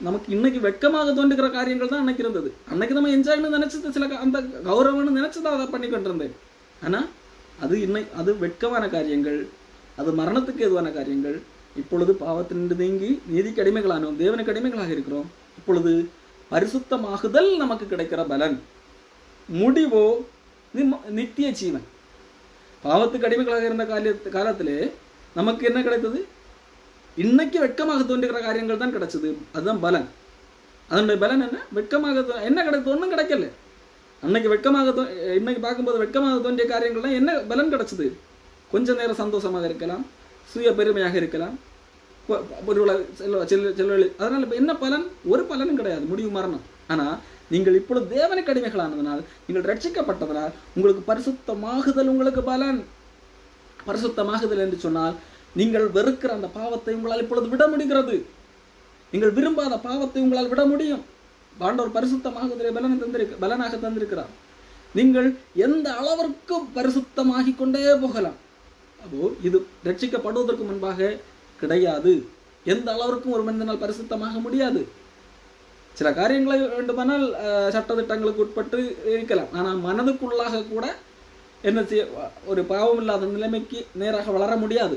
நமக்கு இன்னைக்கு வெட்கமாக தோன்றுகிற காரியங்கள் தான் அன்னைக்கு இருந்தது. அன்னைக்கு நம்ம என்ஜாய்னு நினைச்சது, சில அந்த கௌரவம்னு நினைச்சதான் அதை பண்ணி கொண்டிருந்தேன். ஆனா அது வெட்கமான காரியங்கள், அது மரணத்துக்கு எதுவான காரியங்கள். இப்பொழுது பாவத்தினின்று நீங்கி நீதிக்கு அடிமைகளானோம், தேவனுக்கு அடிமைகளாக இருக்கிறோம். இப்பொழுது பரிசுத்தமாகுதல் நமக்கு கிடைக்கிற பலன். முடிவோ நித்திய ஜீவன். பாவத்துக்கு அடிமைகளாக இருந்த காலத்திலே நமக்கு என்ன கிடைத்தது? இன்னைக்கு வெட்கமாக தோன்றுகிற காரியங்கள் தான் கிடைச்சது. அதுதான் பலன். அதனுடைய பலன் என்ன? வெட்கமாக என்ன கிடைத்தது? ஒன்றும் கிடைக்கல. அன்னைக்கு இன்னைக்கு பார்க்கும்போது வெட்கமாக தோன்றிய காரியங்கள் தான் என்ன பலன் கிடைச்சது? கொஞ்ச நேரம் சந்தோஷமாக இருக்கலாம், சுய பெருமையாக இருக்கலாம், அதனால இப்ப என்ன பலன்? ஒரு பலனும் கிடையாது, முடிவு மரணம். ஆனா நீங்கள் இப்பொழுது தேவனுக்கு அடிமைகளானதனால், நீங்கள் ரட்சிக்கப்பட்டதனால் உங்களுக்கு பரிசுத்தமாகுதல் உங்களுக்கு பலன். பரிசுத்தமாகுதல் என்று சொன்னால் நீங்கள் வெறுக்கிற அந்த பாவத்தை உங்களால் இப்பொழுது விட முடிகிறது. நீங்கள் விரும்பாத பாவத்தை உங்களால் விட முடியும். ஆண்டவர் பரிசுத்தமாகுதலை பலனாக தந்திருக்கிறார். நீங்கள் எந்த அளவிற்கு பரிசுத்தமாகி கொண்டே போகலாம். அப்போ இது ரட்சிக்கப்படுவதற்கு முன்பாக கிடையாது. எந்த அளவிற்கும் ஒரு மனிதனால் பரிசுத்தமாக முடியாது. சில காரியங்களை வேண்டுமானால் சட்டத்திட்டங்களுக்கு உட்பட்டு இருக்கலாம். ஆனால் மனதுக்குள்ளாக கூட என்ன செய்ய ஒரு பாவம் இல்லாத நிலைமைக்கு நேராக வளர முடியாது.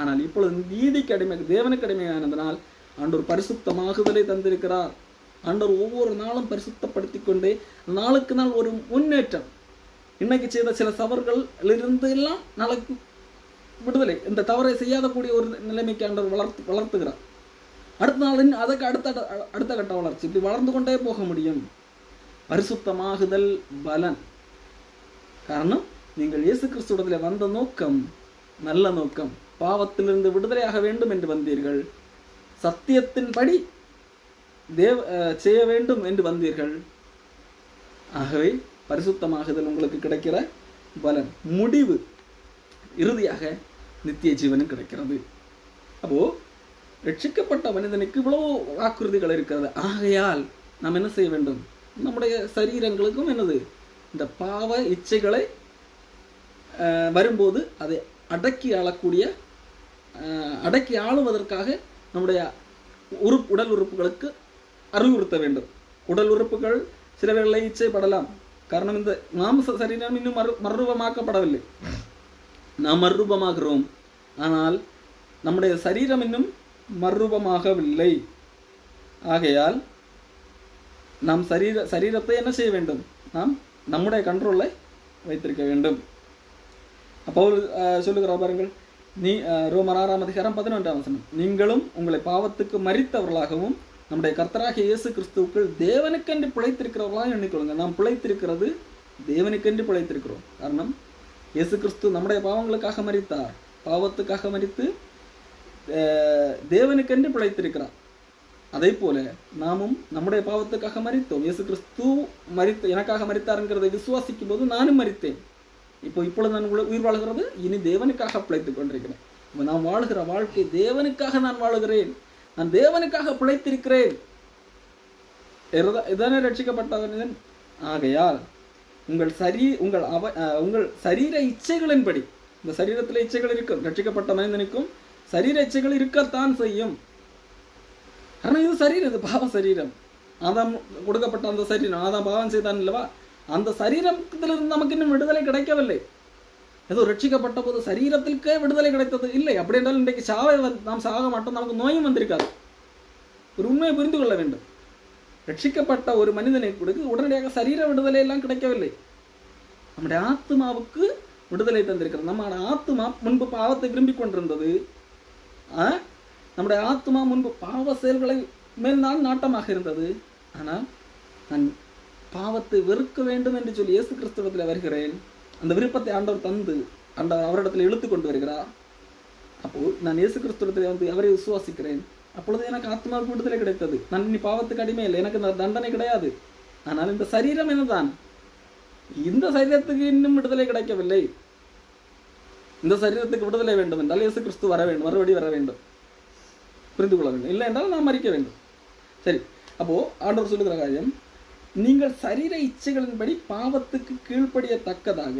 ஆனால் இப்பொழுது நீதிக்கு அடிமை, தேவனுக்கு அடிமையானதனால் ஆண்டவர் பரிசுத்தமாகுதலை தந்திருக்கிறார். ஆண்டவர் ஒவ்வொரு நாளும் பரிசுத்தப்படுத்தி கொண்டே நாளுக்கு நாள் ஒரு முன்னேற்றம். இன்னைக்கு செய்த சில தவறுகள் இருந்து எல்லாம் நாளைக்கு விடுதலை, இந்த தவறை செய்யாத கூடிய ஒரு நிலைமைக்கு ஆண்டவர் வளர்த்துகிறார். அடுத்த நாள் அதுக்கு அடுத்த கட்ட வளர்ச்சி, இப்படி வளர்ந்து கொண்டே போக முடியும். பரிசுத்தமாகுதல் பலன். காரணம், நீங்கள் இயேசு கிறிஸ்துவிடத்தில் வந்த நோக்கம் நல்ல நோக்கம். பாவத்திலிருந்து விடுதலையாக வேண்டும் என்று வந்தீர்கள். சத்தியத்தின்படி செய்ய வேண்டும் என்று வந்தீர்கள். ஆகவே பரிசுத்தமாகுதல் உங்களுக்கு கிடைக்கிற பலன். முடிவு இறுதியாக நித்திய ஜீவனும் கிடைக்கிறது. அப்போ ரட்சிக்கப்பட்ட மனிதனுக்கு இவ்வளவு வாக்குறுதிகள் இருக்கிறது. ஆகையால் நாம் என்ன செய்ய வேண்டும்? நம்முடைய சரீரங்களுக்கும் என்னது, இந்த பாவ இச்சைகளை வரும்போது அதை அடக்கி ஆளுவதற்காக நம்முடைய உடல் உறுப்புகளுக்கு அறிவுறுத்த வேண்டும். உடல் உறுப்புகள் சில வேளை இச்சைப்படலாம். காரணம் இந்த மாம்ச சரீரம் இன்னும் மறுரூபமாக்கப்படவில்லை. நாம் மறுரூபமாகிறோம், ஆனால் நம்முடைய சரீரம் இன்னும் மறுரூபமாகவில்லை. ஆகையால் நாம் சரீரத்தை என்ன செய்ய வேண்டும்? நாம் நம்முடைய கண்ட்ரோலை வைத்திருக்க வேண்டும். அப்போ சொல்லுகிறார் பாருங்கள், ரோமர் 6:11 நீங்களும் உங்களை பாவத்துக்கு மரித்தவர்களாகவும் நம்முடைய கர்த்தராகிய இயேசு கிறிஸ்துவுக்குள் தேவனுக்கென்று பிழைத்திருக்கிறவர்களாக எண்ணிக்கொள்ளுங்க. நாம் பிழைத்திருக்கிறது தேவனுக்கென்று பிழைத்திருக்கிறோம். காரணம், இயேசு கிறிஸ்து நம்முடைய பாவங்களுக்காக மரித்தார். பாவத்துக்காக மரித்து தேவனுக்கென்று பிழைத்திருக்கிறார். அதே போல நாமும் நம்முடைய பாவத்துக்காக மரித்தோம். இயேசு கிறிஸ்து எனக்காக மரித்தாருங்கிறதை விசுவாசிக்கும் போது நானும் மரித்தேன். இப்பொழுது நான் உயிர் வாழ்கிறது இனி தேவனுக்காக பிழைத்துக் கொண்டிருக்கிறேன். நான் வாழுகிற வாழ்க்கை தேவனுக்காக நான் வாழுகிறேன். நான் தேவனுக்காக பிழைத்திருக்கிறேன். இதானே ரட்சிக்கப்பட்டவன். ஆகையால் உங்கள் சரீர இச்சைகளின்படி, இந்த சரீரத்தில் இச்சைகள் இருக்கும், ரட்சிக்கப்பட்ட மனிதனுக்கும் சரீர இச்சைகள் இருக்கத்தான் செய்யும். ஆனால் இது சரீரம், இது பாவ சரீரம். ஆதாம் கொடுக்கப்பட்ட அந்த சரீரம், ஆதாம் பாவம் செய்தான் இல்லவா, அந்த சரீரத்திலிருந்து நமக்கு இன்னும் விடுதலை கிடைக்கவில்லை. ஏதோ ரட்சிக்கப்பட்ட போது சரீரத்திற்கே விடுதலை கிடைத்தது இல்லை. அப்படி என்றால் இன்றைக்கு நாம் சாக மாட்டோம், நமக்கு நோயும் வந்திருக்காது. ஒரு உண்மையை புரிந்து கொள்ள வேண்டும். ரட்சிக்கப்பட்ட ஒரு மனிதனை கொடுத்து உடனடியாக சரீர விடுதலை எல்லாம் கிடைக்கவில்லை. நம்முடைய ஆத்மாவுக்கு விடுதலை தந்திருக்கிறது. நம்முடைய ஆத்மா முன்பு பாவத்தை விரும்பிக் கொண்டிருந்தது. நம்முடைய ஆத்மா முன்பு பாவ செயல்களை மேல் நான் நாட்டமாக இருந்தது. ஆனால் நான் பாவத்தை வெறுக்க வேண்டும் என்று சொல்லி இயேசு கிறிஸ்துவத்தில் வருகிறேன். அந்த விருப்பத்தை ஆண்டவர் தந்து அவரிடத்தில் இழுத்து கொண்டு வருகிறார். அப்போ நான் இயேசு கிறிஸ்துவத்தில் அவரை விசுவாசிக்கிறேன். அப்பொழுது எனக்கு ஆத்மாவுக்கு விடுதலை கிடைத்தது. நான் இனி பாவத்துக்கு அடிமை இல்லை, எனக்கு தண்டனை கிடையாது. ஆனால் இந்த சரீரம் என்னதான், இந்த சரீரத்துக்கு இன்னும் விடுதலை கிடைக்கவில்லை. இந்த சரீரத்துக்கு விடுதலை வேண்டும் என்றால் இயேசு கிறிஸ்து வர வேண்டும், மறுபடி வர வேண்டும், புரிந்து கொள்ள வேண்டும். இல்லை என்றால் நாம் மறிக்க வேண்டும். சரி, அப்போ ஆண்டவர் சொல்லுகிற காரியம், நீங்கள் சரீர இச்சைகளின்படி பாவத்துக்கு கீழ்ப்படியத்தக்கதாக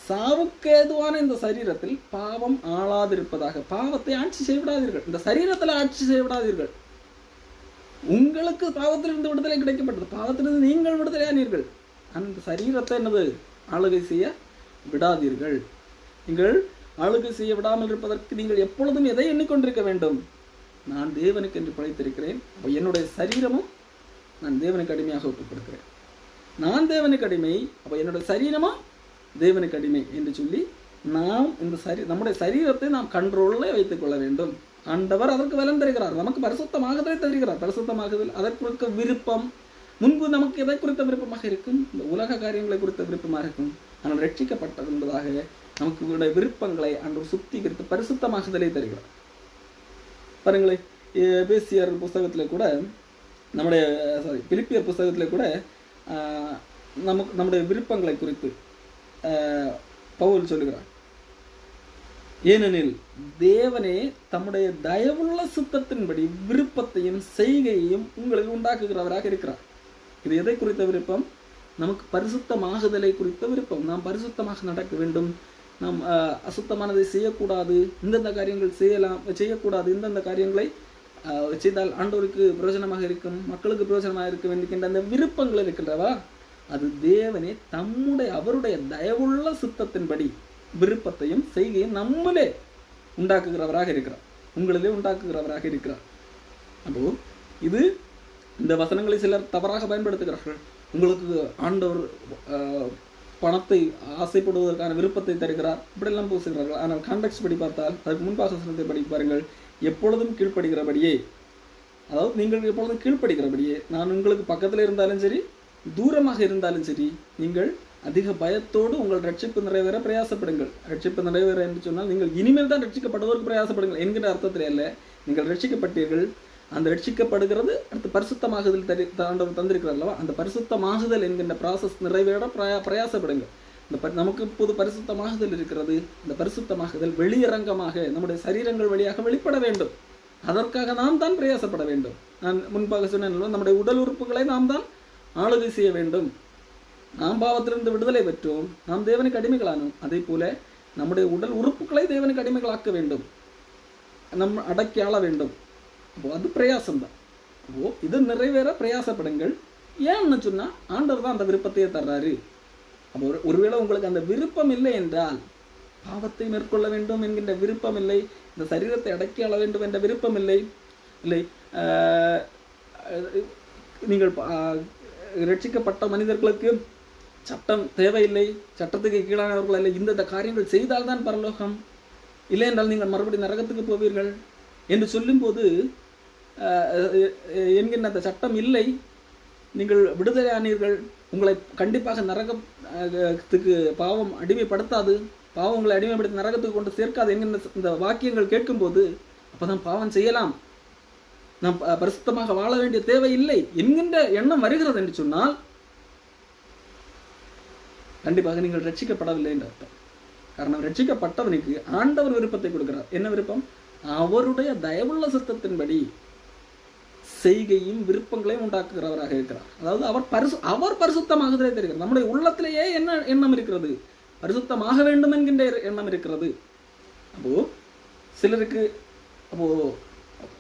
சாவுக்கு ஏதுவான இந்த சரீரத்தில் பாவம் ஆளாதிருப்பதாக. பாவத்தை ஆட்சி செய்யவிடாதீர்கள், இந்த சரீரத்தில் ஆட்சி செய்யவிடாதீர்கள். உங்களுக்கு பாவத்திலிருந்து விடுதலை கிடைக்கப்பட்டது, பாவத்திலிருந்து நீங்கள் விடுதலையானீர்கள். அந்த சரீரத்தை என்னது ஆளுகை செய்ய விடாதீர்கள். நீங்கள் ஆளுகை செய்ய விடாமல் இருப்பதற்கு நீங்கள் எப்பொழுதும் எதை எண்ணிக்கொண்டிருக்க வேண்டும்? நான் தேவனுக்கு என்று பிழைத்திருக்கிறேன். அப்போ என்னுடைய சரீரமும் நான் தேவனுக்கு அடிமையாக ஒப்புக் கொடுக்கிறேன். நான் தேவனுக்கு அடிமை, அப்போ என்னுடைய சரீரமும் தேவனுக்கு அடிமை என்று சொல்லி நாம் இந்த நம்முடைய சரீரத்தை நாம் கண்ட்ரோலில் வைத்துக் கொள்ள வேண்டும். ஆண்டவர் அதற்கு பலன் தருகிறார். நமக்கு பரிசுத்தமாகவே தருகிறார். பரிசுத்தமாகுதல் அதற்கு விருப்பம். முன்பு நமக்கு எதை குறித்த விருப்பமாக இருக்கும்? இந்த உலக காரியங்களை குறித்த விருப்பமாக இருக்கும். ஆனால் ரட்சிக்கப்பட்டது என்பதாக நமக்கு விருப்பங்களை ஆண்டவர் சுத்திகரித்து பரிசுத்தமாகுதலை தருகிறார். பாருங்களேன், எபேசியர் புஸ்தகத்தில் கூட பிலிப்பியர் புஸ்தகத்தில் கூட நம்முடைய விருப்பங்களை குறித்து பவுல் சொல்லுகிறார். ஏனெனில் தேவனே தம்முடைய தயவுள்ள சுத்தத்தின்படி விருப்பத்தையும் செய்கையையும் உங்களுக்கு உண்டாக்குகிறவராக இருக்கிறார். இது எதை குறித்த விருப்பம்? நமக்கு பரிசுத்தமாகுதலை குறித்த விருப்பம். நாம் பரிசுத்தமாக நடக்க வேண்டும். நாம் அசுத்தமானதை செய்யக்கூடாது, இந்தந்த காரியங்கள் செய்யக்கூடாது, இந்தந்த காரியங்களை செய்தால் ஆண்டவருக்கு பிரயோஜனமாக இருக்கும், மக்களுக்கு பிரயோஜனமாக இருக்கும் என்கின்ற அந்த விருப்பங்கள் இருக்கின்றவா, அது தேவனே அவருடைய தயவுள்ள சுத்தத்தின்படி விருப்பத்தையும் செய்கையும் நம்மளே உண்டாக்குகிறவராக இருக்கிறார், உங்களிலே உண்டாக்குகிறவராக இருக்கிறார். அப்போ இது இந்த வசனங்களை சிலர் தவறாக பயன்படுத்துகிறார்கள். உங்களுக்கு ஆண்டவர் பணத்தை ஆசைப்படுவதற்கான விருப்பத்தை தருகிறார், இப்படியெல்லாம் பேசுகிறார்கள். ஆனால் கான்டெக்ஸ்ட் படி பார்த்தால், அதுக்கு முன்பாக வசனத்தை படி பாருங்கள், எப்பொழுதும் கீழ்ப்படுகிறபடியே, அதாவது நீங்கள் எப்பொழுதும் கீழ்ப்படுகிறபடியே, நான் உங்களுக்கு பக்கத்தில் இருந்தாலும் சரி தூரமாக இருந்தாலும் சரி, நீங்கள் அதிக பயத்தோடு உங்கள் ரட்சிப்பு நிறைவேற பிரயாசப்படுங்கள். ரட்சிப்பு நிறைவேற என்று சொன்னால் நீங்கள் இனிமேல் தான் ரட்சிக்கப்படுவதற்கு பிரயாசப்படுங்கள் என்கிற அர்த்தத்தில் அல்ல. நீங்கள் ரட்சிக்கப்பட்டீர்கள், அந்த ரட்சிக்கப்படுகிறது அடுத்து பரிசுத்தமாகுதல் ஆண்டவர் தந்திருக்கிறார் அல்லவா, அந்த பரிசுத்தமாகுதல் என்கின்ற ப்ராசஸ் நிறைவேற பிரயாசப்படுங்கள். நமக்கு இப்போது பரிசுத்தமாகுதல் இருக்கிறது. இந்த பரிசுத்தமாகுதல் வெளியரங்கமாக நம்முடைய சரீரங்கள் வழியாக வெளிப்பட வேண்டும். அதற்காக நாம் தான் பிரயாசப்பட வேண்டும். நான் முன்பாக சொன்னேன், நம்முடைய உடல் உறுப்புகளை நாம் தான் ஆளுகை செய்ய வேண்டும். நாம் பாவத்திலிருந்து விடுதலை பெற்றோம், நாம் தேவனுக்கு அடிமைகளானோம். அதே போல நம்முடைய உடல் உறுப்புகளை தேவனுக்கு அடிமைகளாக்க வேண்டும், அடக்கி ஆள வேண்டும். அப்போ அது பிரயாசம்தான். அப்போ இது நிறைவேற பிரயாசப்படுங்கள். ஏன்னு சொன்னா ஆண்டவர் தான் அந்த விருப்பத்தையே தர்றாரு. அப்போ ஒருவேளை உங்களுக்கு அந்த விருப்பம் இல்லை என்றால், பாவத்தை மேற்கொள்ள வேண்டும் என்கின்ற விருப்பம் இல்லை, இந்த சரீரத்தை அடக்கி ஆள வேண்டும் என்ற விருப்பம் இல்லை, நீங்கள் ரட்சிக்கப்பட்ட மனிதர்களுக்கு சட்டம் தேவையில்லை, சட்டத்துக்கு கீழானவர்கள் இல்லை, இந்த காரியங்கள் செய்தால்தான் பரலோகம், இல்லை என்றால் நீங்கள் மறுபடியும் நரகத்துக்கு போவீர்கள் என்று சொல்லும்போது என்கின்ற அந்த சட்டம் இல்லை, நீங்கள் விடுதலையானீர்கள், உங்களை கண்டிப்பாக நரகத்துக்கு பாவம் அடிமைப்படுத்தாது, பாவம் உங்களை அடிமைப்படுத்தி நரகத்துக்கு கொண்டு சேர்க்காது என்கின்ற இந்த வாக்கியங்கள் கேட்கும்போது அப்போதான் பாவம் செய்யலாம், நாம் பரிசுத்தமாக வாழ வேண்டிய தேவை இல்லை என்கின்ற எண்ணம் வருகிறது என்று சொன்னால் கண்டிப்பாக நீங்கள் ரட்சிக்கப்படவில்லை என்று அர்த்தம். காரணம், ரட்சிக்கப்பட்டவனுக்கு ஆண்டவர் விருப்பத்தை கொடுக்கிறார். என்ன விருப்பம்? அவருடைய தயவுள்ள சித்தத்தின்படி செய்கையும் விருப்பங்களையும் உண்டாக்குகிறவராக இருக்கிறார். அதாவது அவர் பரிசுத்தமாகுதலே தெரிகிறது. நம்முடைய உள்ளத்திலேயே என்ன எண்ணம் இருக்கிறது? பரிசுத்தமாக வேண்டும் என்கின்ற எண்ணம் இருக்கிறது. அப்போ சிலருக்கு அப்போ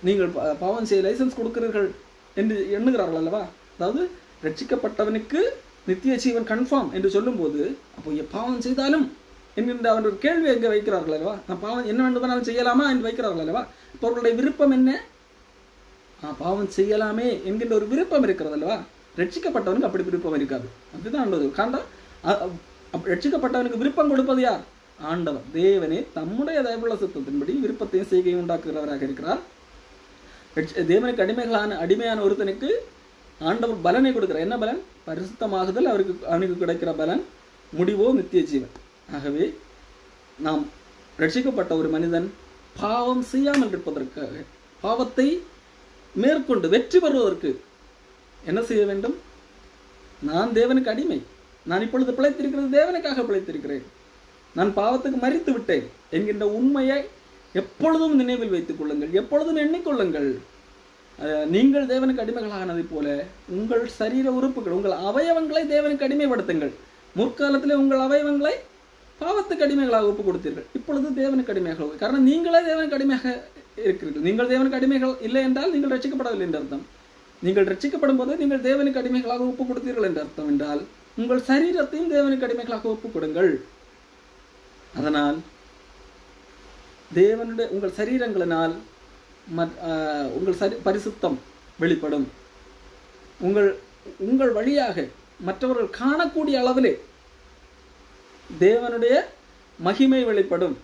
நீங்கள் பாவம் செய்ய லைசன்ஸ் கொடுக்கிறீர்கள் என்று எண்ணுகிறார்கள் அல்லவா? அதாவது ரட்சிக்கப்பட்டவனுக்கு நித்திய ஜீவன் கன்ஃபார்ம் என்று சொல்லும்போது அப்போ பாவம் செய்தாலும் என்கின்ற அவர் ஒரு கேள்வி எங்கே வைக்கிறார்கள் அல்லவா? நான் பாவம் என்ன வேண்டுமானாலும் செய்யலாமா என்று வைக்கிறார்கள் அல்லவா? இப்போ அவர்களுடைய விருப்பம் என்ன? பாவம் செய்யலாமே என்கின்ற ஒரு விருப்பம் இருக்கிறது அல்லவா? ரட்சிக்கப்பட்டவனுக்கு அப்படி விருப்பம் இருக்காது. அப்படிதான் காண்டா. ரட்சிக்கப்பட்டவனுக்கு விருப்பம் கொடுப்பது யார்? ஆண்டவர் தேவனே தம்முடைய தயவுள்ள சித்தத்தின்படி விருப்பத்தையும் செய்கையும் உண்டாக்குகிறவராக இருக்கிறார். தேவனுக்கு அடிமையான ஒருத்தனுக்கு ஆண்டவர் பலனை கொடுக்கிறார். என்ன பலன்? பரிசுத்தமாகுதல். அவனுக்கு கிடைக்கிற பலன் முடிவோ நித்திய ஜீவன். ஆகவே நாம் ரட்சிக்கப்பட்ட ஒரு மனிதன் பாவம் செய்யாமல் இருப்பதற்காக, பாவத்தை மேற்கொண்டு வெற்றி பெறுவதற்கு என்ன செய்ய வேண்டும்? நான் தேவனுக்கு அடிமை, நான் இப்பொழுது பிழைத்திருக்கிறது தேவனுக்காக பிழைத்திருக்கிறேன், நான் பாவத்துக்கு மரித்து விட்டேன் என்கின்ற உண்மையை எப்பொழுதும் நினைவில் வைத்துக் கொள்ளுங்கள், எப்பொழுதும் எண்ணிக்கொள்ளுங்கள். நீங்கள் தேவனுக்கு அடிமைகளானதை போல உங்கள் சரீர உறுப்புகள், உங்கள் அவயவங்களை தேவனுக்கு அடிமைப்படுத்துங்கள். முற்காலத்தில் உங்கள் அவயவங்களை பாவத்துக்கு அடிமைகளாக ஒப்பு கொடுத்தீர்கள், இப்பொழுது தேவனுக்கு அடிமைகள். காரணம், நீங்களே தேவனுக்கு அடிமையாக இருக்கிறீர்கள். நீங்கள் தேவனுக்கு அடிமைகள் இல்லை என்றால் நீங்கள் ரட்சிக்கப்படவில்லை என்று அர்த்தம். நீங்கள் ரட்சிக்கப்படும் போது நீங்கள் தேவனுக்கு அடிமைகளாக ஒப்பு கொடுத்தீர்கள் என்று அர்த்தம் என்றால் உங்கள் சரீரத்தையும் தேவனுக்கு அடிமைகளாக ஒப்பு கொடுங்கள். அதனால் தேவனுடைய உங்கள் சரீரங்களினால் உங்கள் பரிசுத்தம் வெளிப்படும். உங்கள் வழியாக மற்றவர்கள் காணக்கூடிய அளவிலே தேவனுடைய மகிமை வெளிப்படும்.